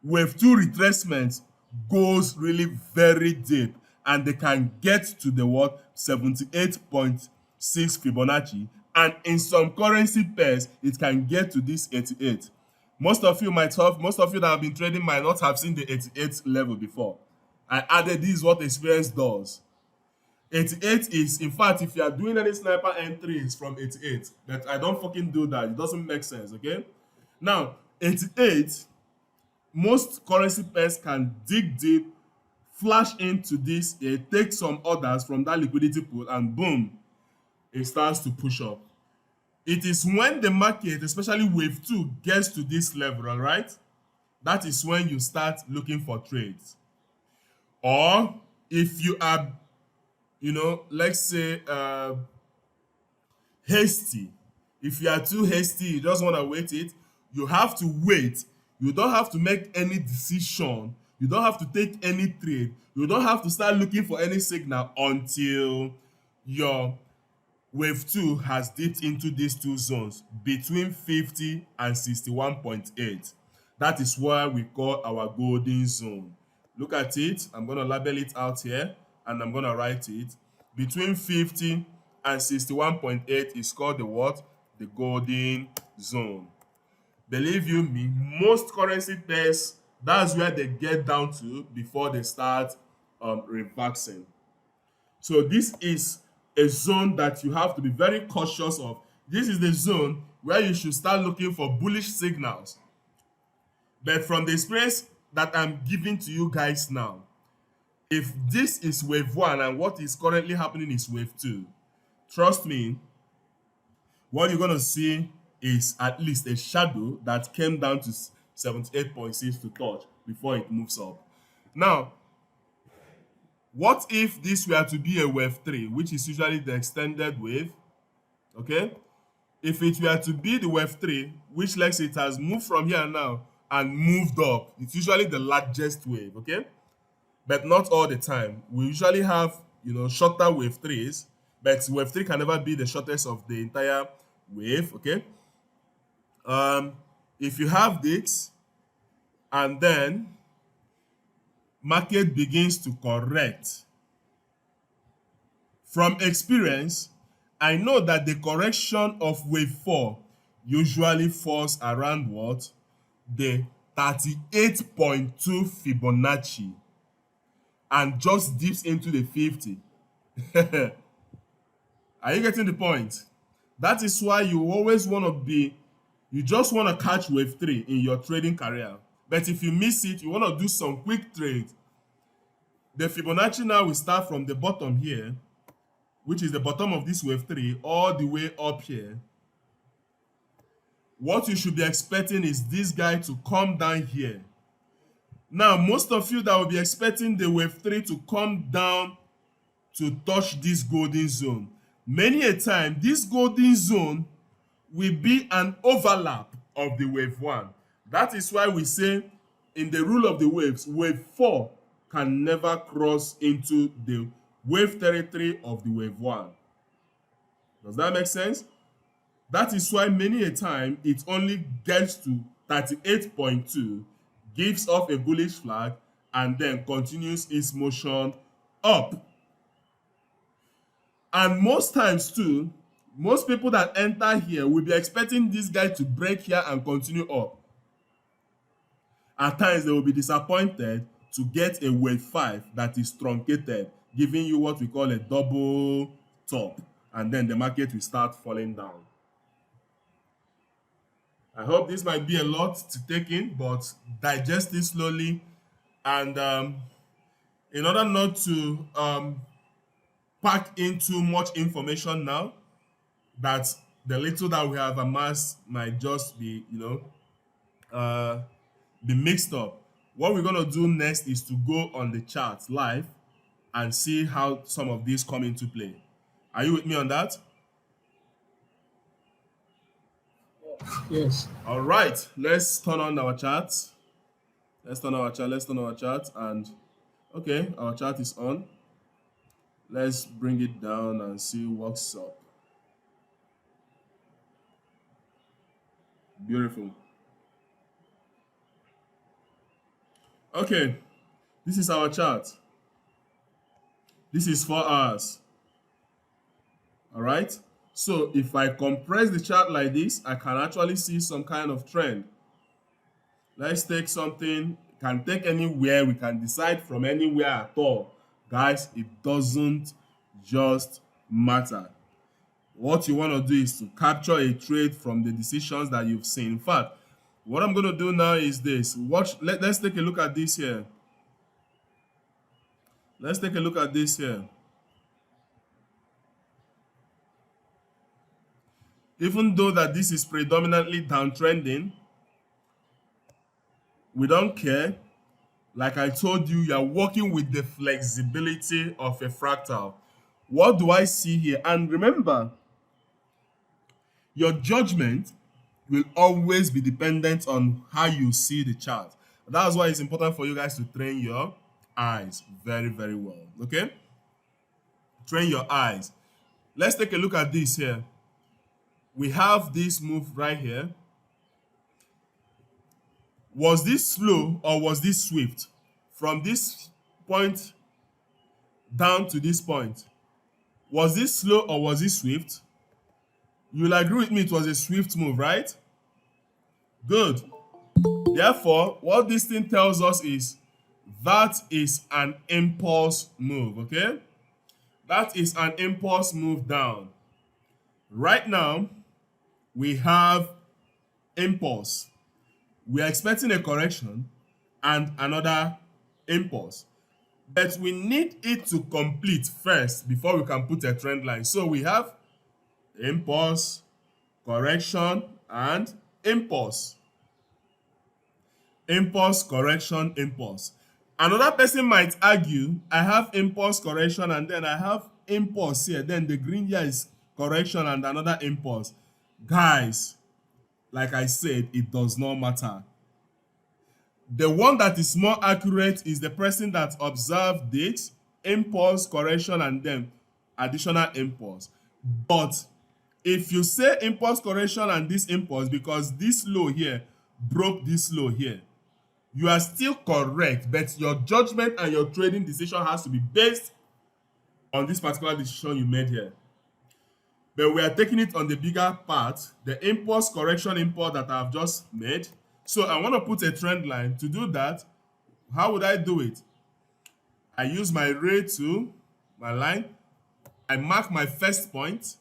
Wave 2 retracement goes really very deep, and they can get to the what 78.6 Fibonacci, and in some currency pairs it can get to this 88. Most of you that have been trading might not have seen the 88 level before. I added this is what experience does. 88 is, in fact, if you are doing any sniper entries from 88, but I don't fucking do that. It doesn't make sense, okay? Now, 88, most currency pairs can dig deep, flash into this, take some orders from that liquidity pool, and boom, it starts to push up. It is when the market, especially wave 2, gets to this level, all right? That is when you start looking for trades. Or if you are, let's say, hasty. If you are too hasty, you just want to wait it, you have to wait. You don't have to make any decision. You don't have to take any trade. You don't have to start looking for any signal until your wave 2 has dipped into these two zones between 50 and 61.8. That is what we call our golden zone. Look at it. I'm going to label it out here and I'm going to write it. Between 50 and 61.8 is called the what? The golden zone. Believe you me, most currency pairs, that's where they get down to before they start reversing. So this is a zone that you have to be very cautious of. This is the zone where you should start looking for bullish signals. But from the experience that I'm giving to you guys now, if this is wave 1 and what is currently happening is wave 2, trust me, what you're going to see is at least a shadow that came down to 78.6 to touch before it moves up. Now, what if this were to be a wave 3, which is usually the extended wave? Okay? If it were to be the wave 3, which let's say it has moved from here now and moved up, it's usually the largest wave, okay? But not all the time. We usually have, shorter wave 3s, but wave 3 can never be the shortest of the entire wave, okay? If you have this, and then market begins to correct. From experience, I know that the correction of wave 4 usually falls around what? The 38.2 Fibonacci and just dips into the 50. Are you getting the point? That is why you always want to you just want to catch wave 3 in your trading career. But if you miss it, you want to do some quick trade. The Fibonacci now will start from the bottom here, which is the bottom of this wave 3, all the way up here. What you should be expecting is this guy to come down here. Now, most of you that will be expecting the wave 3 to come down to touch this golden zone, many a time, this golden zone will be an overlap of the wave 1. That is why we say in the rule of the waves, wave 4 can never cross into the wave territory of the wave 1. Does that make sense? That is why many a time it only gets to 38.2, gives off a bullish flag, and then continues its motion up. And most times too, most people that enter here will be expecting this guy to break here and continue up. At times they will be disappointed to get a wave 5 that is truncated, giving you what we call a double top, and then the market will start falling down. I hope this might be a lot to take in, but digest it slowly. And in order not to pack in too much information now, that the little that we have amassed might just be, be mixed up. What we're going to do next is to go on the chart live and see how some of these come into play. Are you with me on that? Yes. All right, let's turn on our chart. Let's turn our chart, and okay, our chart is on. Let's bring it down and see what's up. Beautiful. Okay, this is our chart. This is 4 hours. All right. So if I compress the chart like this, I can actually see some kind of trend. Let's take something, can take anywhere, we can decide from anywhere at all. Guys, it doesn't just matter. What you want to do is to capture a trade from the decisions that you've seen. In fact, what I'm going to do now is this. Let's take a look at this here. Let's take a look at this here. Even though that this is predominantly downtrending, we don't care. Like I told you, you're working with the flexibility of a fractal. What do I see here? And remember, your judgment will always be dependent on how you see the chart. That's why it's important for you guys to train your eyes very, very well. Okay? Train your eyes. Let's take a look at this here. We have this move right here. Was this slow or was this swift? From this point down to this point, was this slow or was it swift? You'll agree with me it was a swift move, right? Good. Therefore, what this thing tells us is that is an impulse move, okay? That is an impulse move down. Right now, we have impulse. We are expecting a correction and another impulse. But we need it to complete first before we can put a trend line. So we have impulse, correction, and impulse. Impulse, correction, impulse. Another person might argue, I have impulse, correction, and then I have impulse here. Then the green here is correction and another impulse. Guys, like I said, it does not matter. The one that is more accurate is the person that observed it, impulse, correction, and then additional impulse. But if you say impulse, correction, and this impulse, because this low here broke this low here, you are still correct, but your judgment and your trading decision has to be based on this particular decision you made here. But we are taking it on the bigger part, the impulse, correction, impulse that I've just made. So I want to put a trend line. To do that, how would I do it? I use my ray tool, my line. I mark my first point,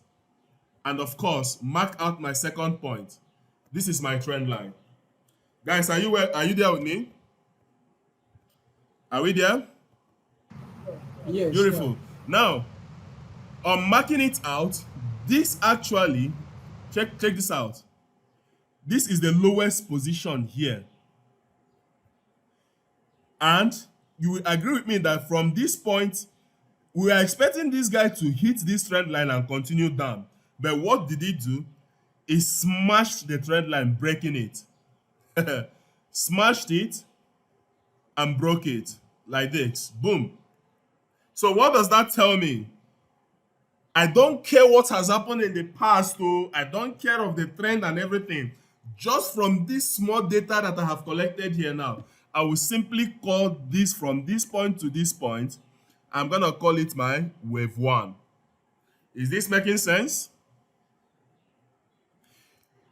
and of course, mark out my second point. This is my trend line. Guys, are you there with me? Are we there? Yes, sir. Beautiful. Now, on marking it out, this actually, check this out. This is the lowest position here. And you will agree with me that from this point, we are expecting this guy to hit this trend line and continue down. But what did he do? He smashed the trend line, breaking it. Smashed it and broke it like this. Boom. So what does that tell me? I don't care what has happened in the past, though. I don't care of the trend and everything. Just from this small data that I have collected here now, I will simply call this from this point to this point. I'm going to call it my wave 1. Is this making sense?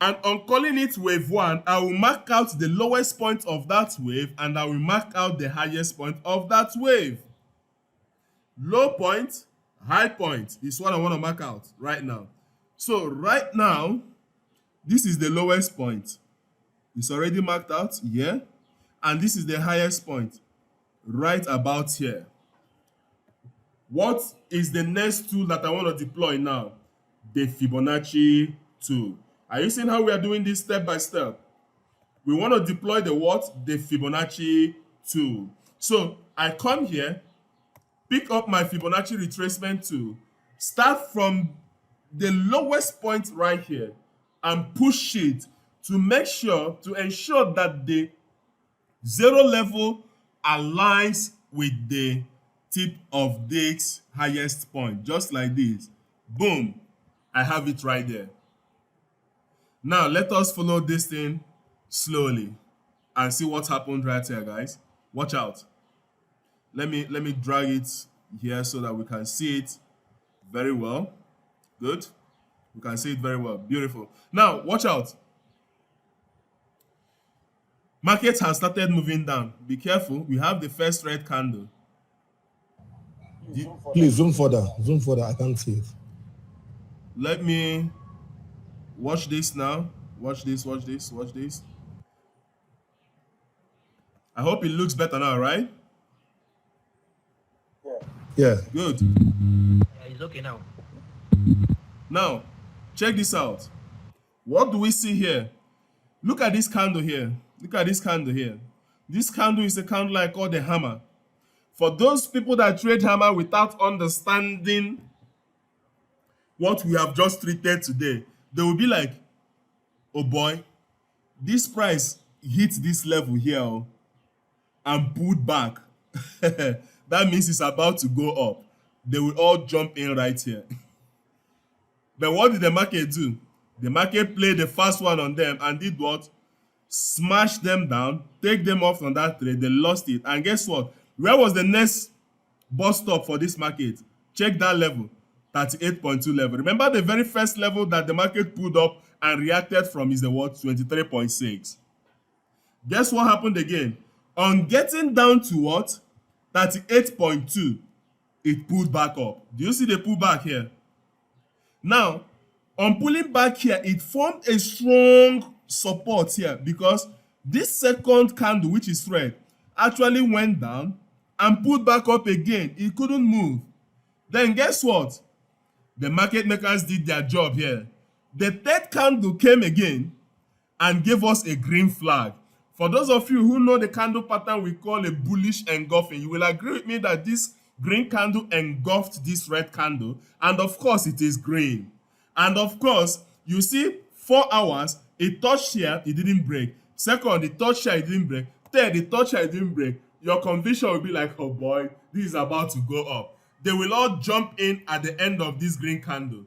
And on calling it wave 1, I will mark out the lowest point of that wave and I will mark out the highest point of that wave. Low point, high point is what I want to mark out right now. So right now, this is the lowest point. It's already marked out here. And this is the highest point right about here. What is the next tool that I want to deploy now? The Fibonacci tool. Are you seeing how we are doing this step by step? We want to deploy the what? The Fibonacci tool. So I come here, pick up my Fibonacci retracement tool, start from the lowest point right here and push it to make sure, to ensure that the zero level aligns with the tip of this highest point, just like this. Boom, I have it right there. Now let us follow this thing slowly and see what happened right here, guys. Watch out. Let me drag it here so that we can see it very well. Good. We can see it very well. Beautiful. Now, watch out. Market has started moving down. Be careful. We have the first red candle. Please zoom further. Zoom further. I can't see it. Let me watch this now. Watch this, watch this, watch this. I hope it looks better now, right? Yeah. Good. Yeah, it's okay now. Now, check this out. What do we see here? Look at this candle here. Look at this candle here. This candle is a candle I call the hammer. For those people that trade hammer without understanding what we have just treated today, they will be like, oh boy, this price hit this level here oh, and pulled back. That means it's about to go up. They will all jump in right here. But what did the market do? The market played the first one on them and did what? Smash them down, take them off on that trade. They lost it. And guess what? Where was the next bus stop for this market? Check that level, 38.2 level. Remember the very first level that the market pulled up and reacted from is the what? 23.6. Guess what happened again? On getting down to what? 38.2, it pulled back up. Do you see the pullback here? Now, on pulling back here, it formed a strong support here because this second candle, which is red, actually went down and pulled back up again. It couldn't move. Then guess what? The market makers did their job here. The third candle came again and gave us a green flag. For those of you who know the candle pattern we call a bullish engulfing, you will agree with me that this green candle engulfed this red candle, and of course it is green. And of course, you see 4 hours, it touched here, it didn't break. Second, it touched here, it didn't break. Third, it touched here, it didn't break. Your conviction will be like, oh boy, this is about to go up. They will all jump in at the end of this green candle.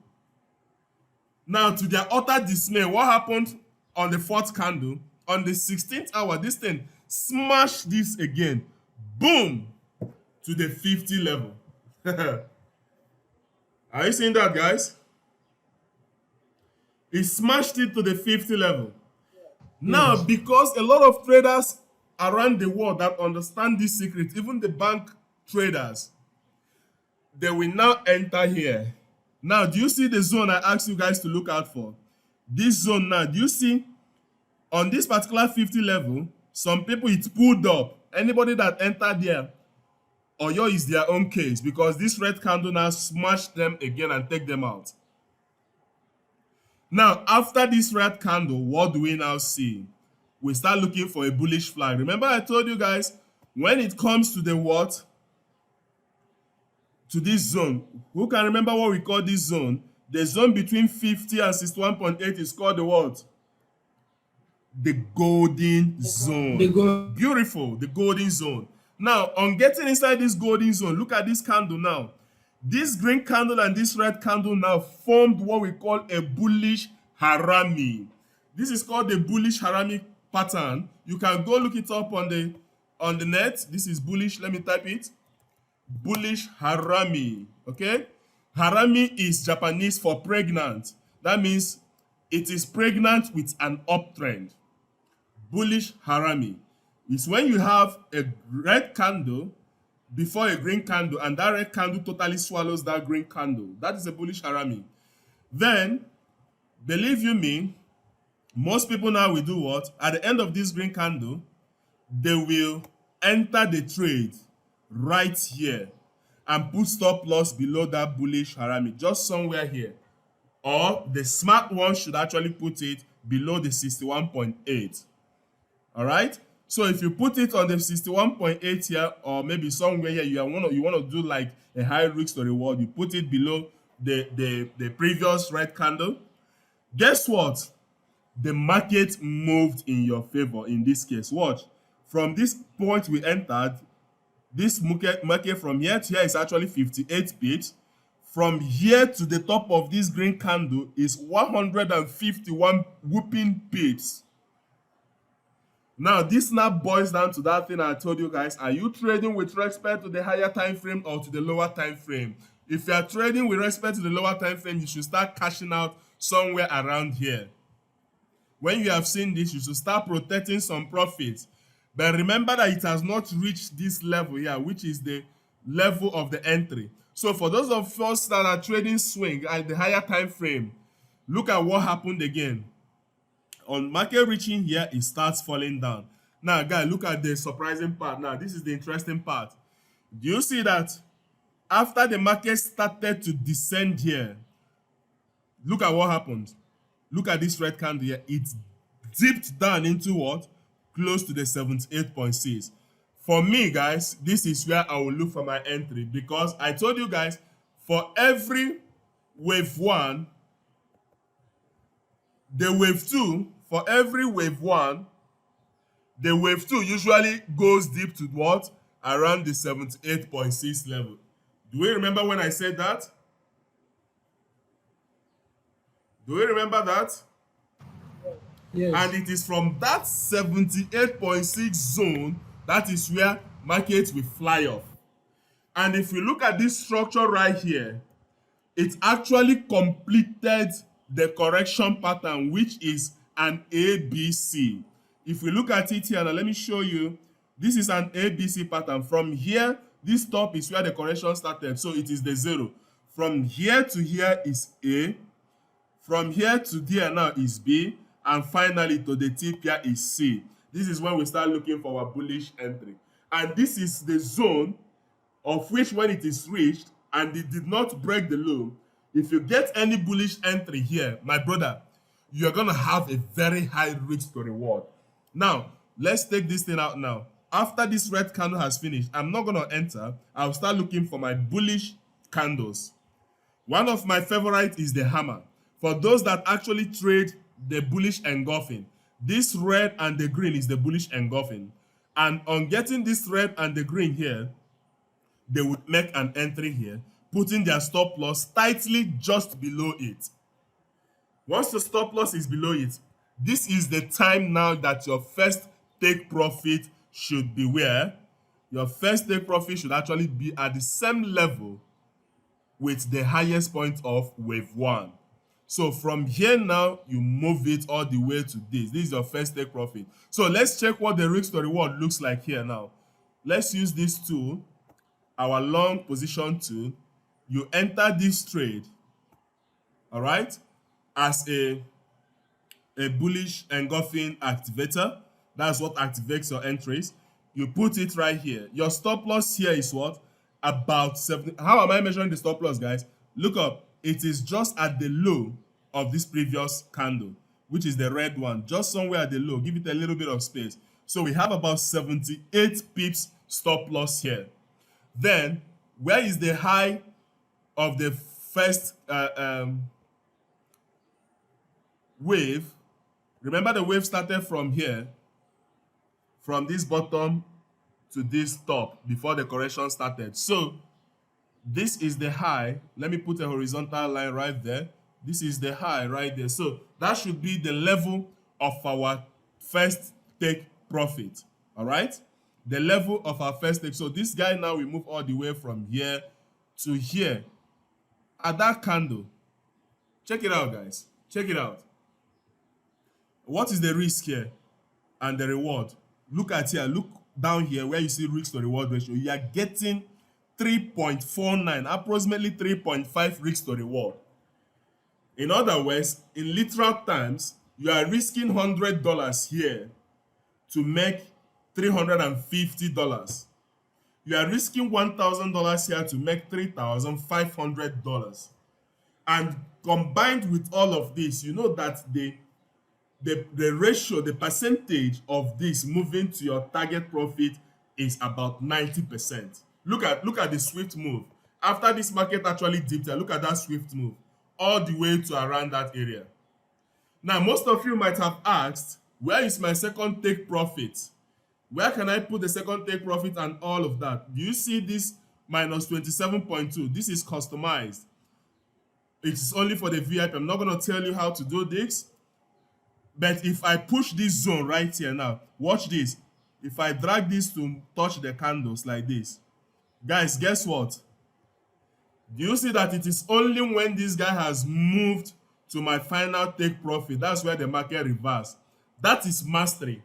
Now, to their utter dismay, what happened on the fourth candle? On the 16th hour, this thing smashed this again. Boom! To the 50 level. Are you seeing that, guys? It smashed it to the 50 level. Now, because a lot of traders around the world that understand this secret, even the bank traders, they will now enter here. Now, do you see the zone I asked you guys to look out for? This zone now, do you see? On this particular 50 level, some people it pulled up. Anybody that entered there, Oyo is their own case because this red candle now smashed them again and take them out. Now, after this red candle, what do we now see? We start looking for a bullish flag. Remember I told you guys, when it comes to the what? To this zone. Who can remember what we call this zone? The zone between 50 and 61.8 is called the what? The golden zone. Beautiful, the golden zone. Now, on getting inside this golden zone, look at this candle now. This green candle and this red candle now formed what we call a bullish harami. This is called the bullish harami pattern. You can go look it up on the net. This is bullish. Let me type it. Bullish harami. Okay? Harami is Japanese for pregnant. That means it is pregnant with an uptrend. Bullish harami is when you have a red candle before a green candle and that red candle totally swallows that green candle. That is a bullish harami. Then, believe you me, most people now will do what? At the end of this green candle, they will enter the trade right here and put stop loss below that bullish harami, just somewhere here. Or the smart one should actually put it below the 61.8. All right? So if you put it on the 61.8 here, or maybe somewhere here, you want to do like a high risk to reward, you put it below the previous red candle. Guess what? The market moved in your favor in this case. Watch. From this point we entered, this market from here to here is actually 58 pips. From here to the top of this green candle is 151 whooping pips. Now, this now boils down to that thing I told you guys. Are you trading with respect to the higher time frame or to the lower time frame? If you are trading with respect to the lower time frame, you should start cashing out somewhere around here. When you have seen this, you should start protecting some profits. But remember that it has not reached this level here, which is the level of the entry. So for those of us that are trading swing at the higher time frame, look at what happened again. On market reaching here, it starts falling down. Now, guys, look at the surprising part. Now, this is the interesting part. Do you see that after the market started to descend here, look at what happened. Look at this red candle here. It dipped down into what? Close to the 78.6. For me, guys, this is where I will look for my entry, because I told you guys, for every wave 1, the wave 2, for every wave 1, the wave 2 usually goes deep to what? Around the 78.6 level. Do we remember when I said that? Do we remember that? Yes. And it is from that 78.6 zone that is where markets will fly off. And if you look at this structure right here, it actually completed the correction pattern, which is an ABC. If we look at it here, now let me show you. This is an ABC pattern. From here, this top is where the correction started. So it is the 0. From here to here is A. From here to there now is B. And finally to the tip here is C. This is when we start looking for our bullish entry. And this is the zone of which, when it is reached and it did not break the low, if you get any bullish entry here, my brother, you're going to have a very high risk to reward. Now, let's take this thing out now. After this red candle has finished, I'm not going to enter. I'll start looking for my bullish candles. One of my favorites is the hammer. For those that actually trade the bullish engulfing, this red and the green is the bullish engulfing. And on getting this red and the green here, they would make an entry here, putting their stop loss tightly just below it. Once the stop loss is below it, this is the time now that your first take profit should be where? Your first take profit should actually be at the same level with the highest point of wave 1. So from here now, you move it all the way to this. This is your first take profit. So let's check what the risk to reward looks like here now. Let's use this tool, our long position tool. You enter this trade, all right, as a bullish engulfing activator. That's what activates your entries. You put it right here. Your stop loss here is what? About 70. How am I measuring the stop loss, guys? Look up. It is just at the low of this previous candle, which is the red one, just somewhere at the low. Give it a little bit of space. So we have about 78 pips stop loss here. Then, where is the high of the first wave? Remember, the wave started from here, from this bottom to this top before the correction started. So this is the high. Let me put a horizontal line right there. This is the high right there. So that should be the level of our first take profit. All right, the level of our first take. So this guy now, we move all the way from here to here at that candle. Check it out, guys. Check it out. What is the risk here and the reward? Look at here. Look down here where you see risk to reward ratio. You are getting 3.49, approximately 3.5 risk to reward. In other words, in literal terms, you are risking $100 here to make $350. You are risking $1,000 here to make $3,500. And combined with all of this, you know that the ratio, the percentage of this moving to your target profit is about 90%. Look at the swift move. After this market actually dipped, look at that swift move all the way to around that area. Now, most of you might have asked, where is my second take profit? Where can I put the second take profit and all of that? Do you see this minus 27.2? This is customized. It's only for the VIP. I'm not going to tell you how to do this. But if I push this zone right here now, watch this. If I drag this to touch the candles like this, guys, guess what? Do you see that it is only when this guy has moved to my final take profit, that's where the market reverse. That is mastery.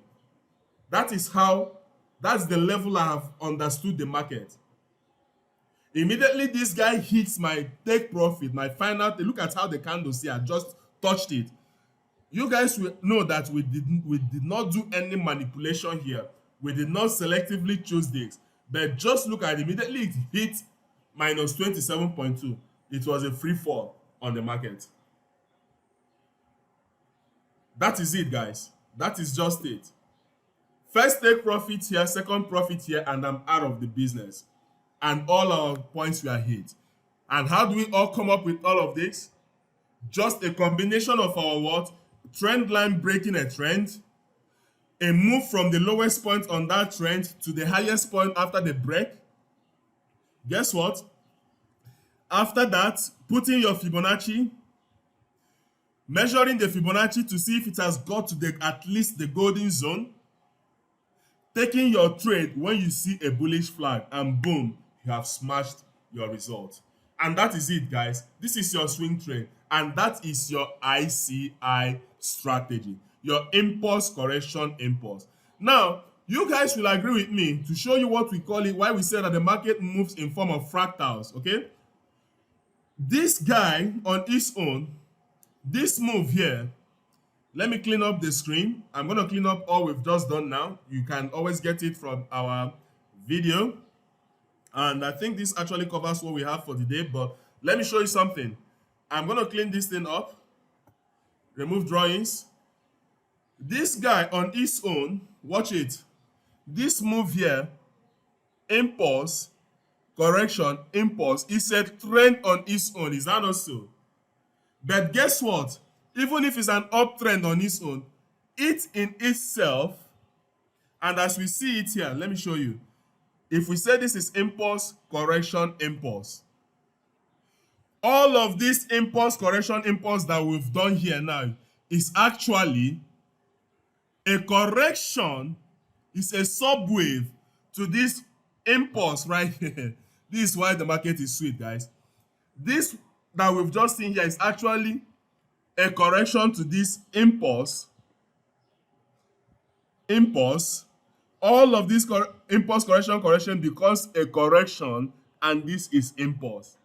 That is how, that's the level I have understood the market. Immediately this guy hits my take profit, my final, look at how the candles here, I just touched it. You guys will know that we did not do any manipulation here. We did not selectively choose this. But just look at it, immediately it hit minus 27.2. It was a free fall on the market. That is it, guys. That is just it. First take profit here, second profit here, and I'm out of the business. And all our points were hit. And how do we all come up with all of this? Just a combination of our what? Trend line breaking a trend, a move from the lowest point on that trend to the highest point after the break. Guess what? After that, putting your Fibonacci, measuring the Fibonacci to see if it has got to at least the golden zone, taking your trade when you see a bullish flag, and boom, you have smashed your result. And that is it, guys. This is your swing trade, and that is your ICI strategy, your impulse correction impulse. Now, you guys will agree with me to show you what we call it, why we say that the market moves in form of fractals, okay? This guy on his own, this move here, let me clean up the screen. I'm going to clean up all we've just done now. You can always get it from our video. And I think this actually covers what we have for today, but let me show you something. I'm going to clean this thing up, remove drawings. This guy on his own, watch it. This move here, impulse, correction, impulse, is a trend on its own. Is that not so? But guess what? Even if it's an uptrend on its own, it in itself, and as we see it here, let me show you. If we say this is impulse, correction, impulse, all of this impulse, correction, impulse that we've done here now is actually a correction, is a subwave to this impulse right here. This is why the market is sweet, guys. This that we've just seen here is actually a correction to this impulse. All of this impulse, correction becomes a correction, and this is impulse.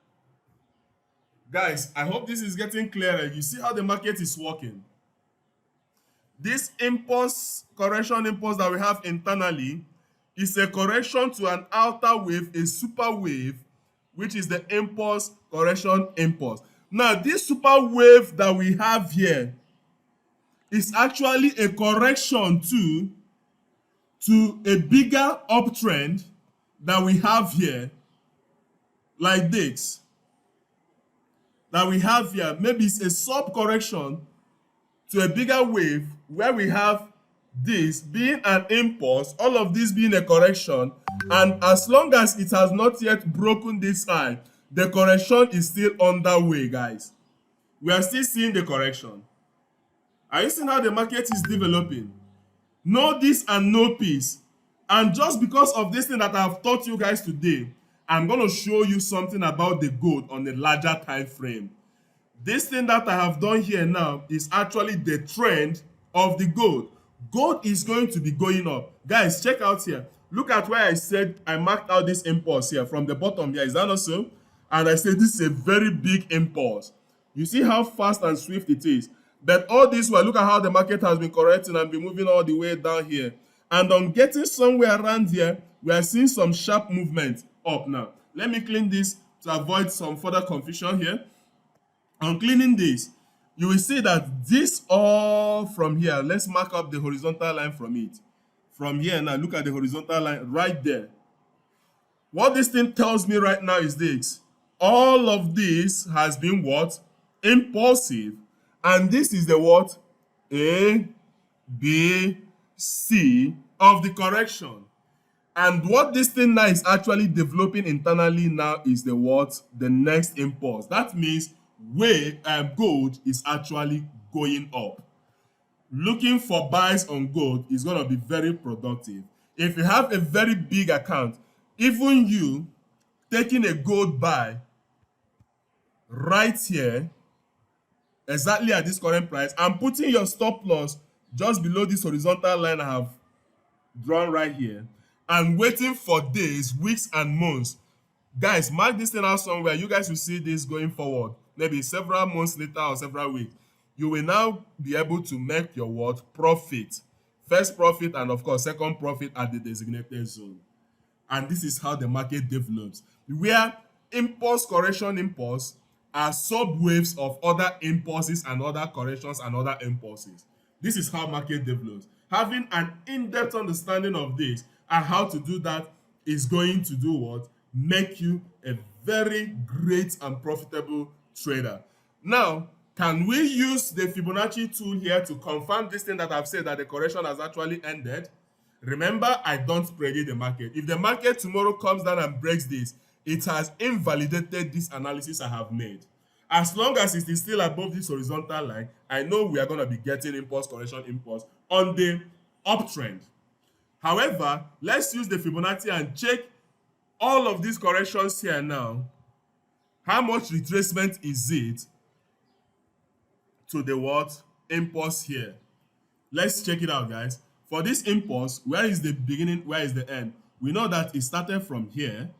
Guys, I hope this is getting clearer. You see how the market is working. This impulse, correction impulse that we have internally is a correction to an outer wave, a super wave, which is the impulse, correction, impulse. Now, this super wave that we have here is actually a correction to a bigger uptrend that we have here, like this. That we have here, maybe it's a sub correction to a bigger wave where we have this being an impulse, all of this being a correction, and as long as it has not yet broken this high, the correction is still underway, guys. We are still seeing the correction. Are you seeing how the market is developing? No this and no peace. And just because of this thing that I've taught you guys today, I'm going to show you something about the gold on a larger time frame. This thing that I have done here now is actually the trend of the gold. Gold is going to be going up. Guys, check out here. Look at where I said I marked out this impulse here from the bottom here. Is that not so? And I said this is a very big impulse. You see how fast and swift it is. But all this while, look at how the market has been correcting and been moving all the way down here. And on getting somewhere around here, we are seeing some sharp movement up now. Let me clean this to avoid some further confusion here. On cleaning this, you will see that this all from here, let's mark up the horizontal line from it. From here now, look at the horizontal line right there. What this thing tells me right now is this. All of this has been what? Impulsive. And this is the what? A, B, C of the correction. And what this thing now is actually developing internally now is the what? The next impulse. That means gold is actually going up. looking for buys on gold is going to be very productive. If you have a very big account, even you taking a gold buy right here, exactly at this current price, and putting your stop loss just below this horizontal line I have drawn right here, and waiting for days, weeks, and months. Guys, mark this thing out somewhere. You guys will see this going forward, maybe several months later or several weeks. You will now be able to make your what? Profit. First profit, and of course second profit at the designated zone. And this is how the market develops, where impulse correction impulse are subwaves of other impulses and other corrections and other impulses. This is how market develops. Having an in-depth understanding of this and how to do that is going to do what? Make you a very great and profitable trader. Now, can we use the Fibonacci tool here to confirm this thing that I've said, that the correction has actually ended? Remember, I don't predict the market. If the market tomorrow comes down and breaks this, it has invalidated this analysis I have made. As long as it is still above this horizontal line, I know we are going to be getting impulse correction impulse on the uptrend. However, let's use the Fibonacci and check all of these corrections here now. How much retracement is it to the what? Impulse here. Let's check it out, guys. For this impulse, where is the beginning, where is the end? We know that it started from here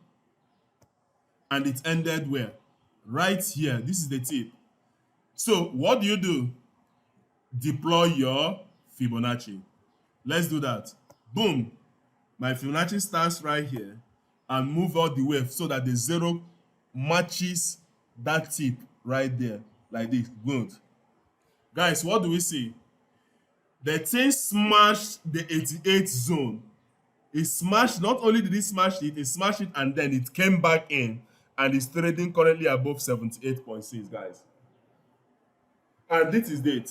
and it ended where? Right here. This is the tip. So what do? Deploy your Fibonacci. Let's do that. Boom. My Fibonacci starts right here and move all the way so that the zero matches that tip right there, like this. Good. Guys, what do we see? The thing smashed the 88 zone. It smashed, not only did it smash it smashed it and then it came back in and is trading currently above 78.6, guys. And this is it.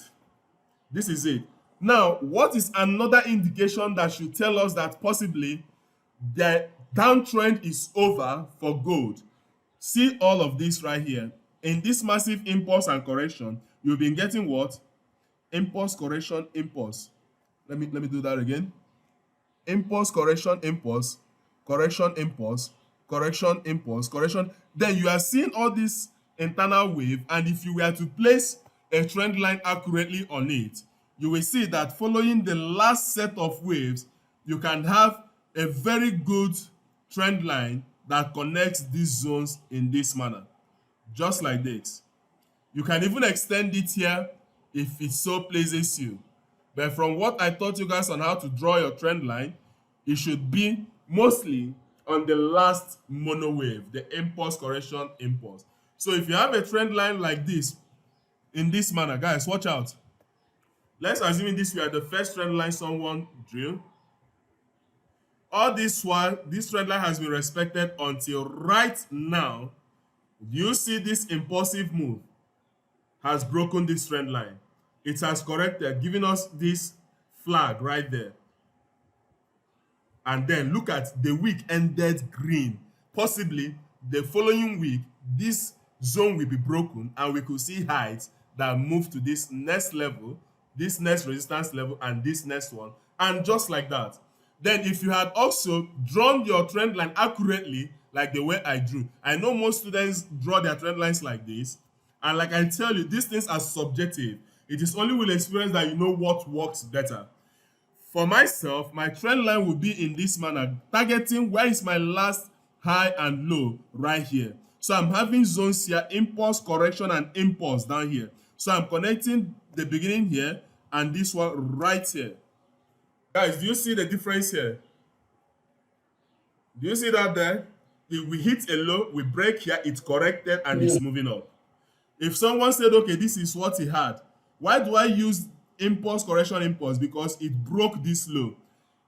This is it. Now, what is another indication that should tell us that possibly the downtrend is over for gold? See all of this right here. In this massive impulse and correction, you've been getting what? Impulse, correction, impulse. Let me do that again. Impulse, correction, impulse, correction, impulse, correction, impulse, correction. Then you are seeing all this internal wave, and if you were to place a trend line accurately on it, you will see that following the last set of waves, you can have a very good trend line that connects these zones in this manner, just like this. You can even extend it here if it so pleases you. But from what I taught you guys on how to draw your trend line, it should be mostly on the last mono wave, the impulse, correction, impulse. So if you have a trend line like this, in this manner, guys, watch out. Let's assume in this we are the first trend line someone drew. All this while, this trend line has been respected until right now. You see this impulsive move has broken this trend line. It has corrected, giving us this flag right there. And then look at the week ended green. Possibly the following week, this zone will be broken and we could see heights that move to this next level, this next resistance level, and this next one. And just like that. Then if you had also drawn your trend line accurately, like the way I drew. I know most students draw their trend lines like this. And like I tell you, these things are subjective. It is only with experience that you know what works better. For myself, my trend line will be in this manner, targeting where is my last high and low right here. So I'm having zones here, impulse, correction, and impulse down here. So I'm connecting the beginning here and this one right here. Guys, do you see the difference here? Do you see that there? If we hit a low, we break here, it's corrected and it's moving up. If someone said, okay, this is what he had, why do I use impulse, correction, impulse? Because it broke this low.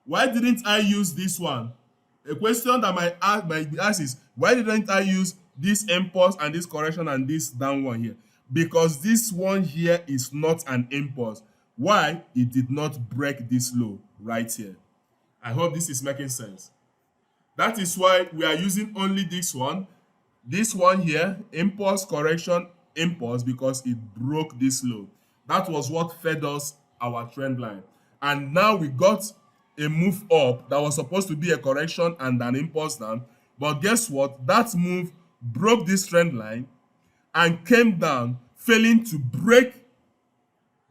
Why didn't I use this one? A question that might be asked is, why didn't I use this impulse and this correction and this down one here? Because this one here is not an impulse. Why? It did not break this low right here. I hope this is making sense. That is why we are using only this one here, impulse, correction, impulse, because it broke this low. That was what fed us our trend line. And now we got a move up that was supposed to be a correction and an impulse down. But guess what? That move broke this trend line and came down, failing to break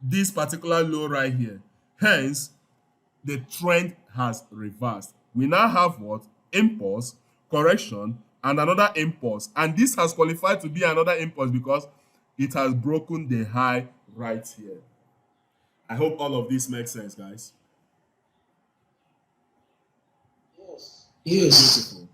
this particular low right here. Hence, the trend has reversed. We now have what? Impulse, correction, and another impulse. And this has qualified to be another impulse because it has broken the high right here. I hope all of this makes sense, guys. Yes. Beautiful.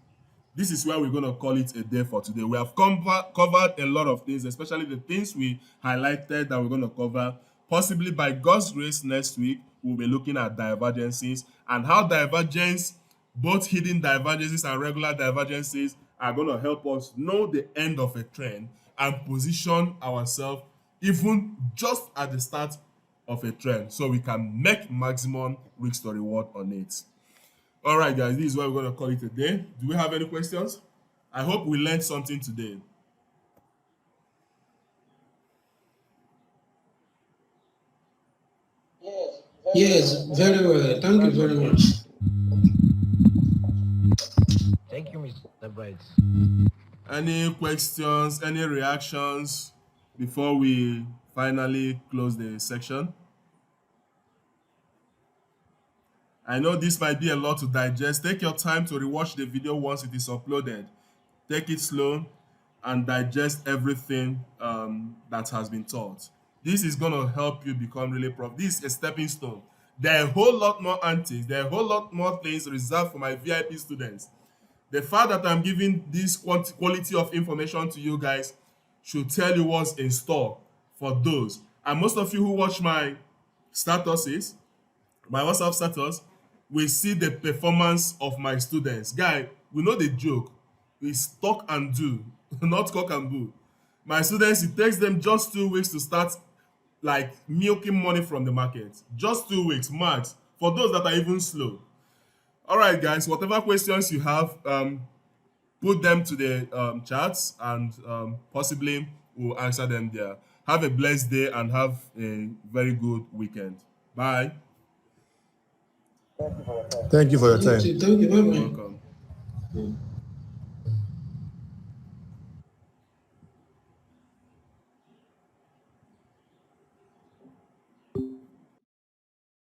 This is where we're going to call it a day for today. We have covered a lot of things, especially the things we highlighted that we're going to cover. Possibly by God's grace next week, we'll be looking at divergences and how divergence, both hidden divergences and regular divergences, are going to help us know the end of a trend and position ourselves even just at the start of a trend so we can make maximum risk to reward on it. All right, guys, this is what we're going to call it a day. Do we have any questions? I hope we learned something today. Yes, very well. Thank you very much. Thank you, Mr. Bright. Any questions, any reactions before we finally close the section? I know this might be a lot to digest. Take your time to rewatch the video once it is uploaded. Take it slow and digest everything that has been taught. This is going to help you become really profitable. This is a stepping stone. There are a whole lot more antics. There are a whole lot more things reserved for my VIP students. The fact that I'm giving this quality of information to you guys should tell you what's in store for those. And most of you who watch my statuses, my WhatsApp status, we see the performance of my students. Guy, we know the joke. It's talk and do, not cock and boo. My students, it takes them just 2 weeks to start like milking money from the market. Just 2 weeks, max, for those that are even slow. All right, guys, whatever questions you have, put them to the chats and possibly we'll answer them there. Have a blessed day and have a very good weekend. Bye. Thank you for your time. Thank you. Bye-bye. Welcome.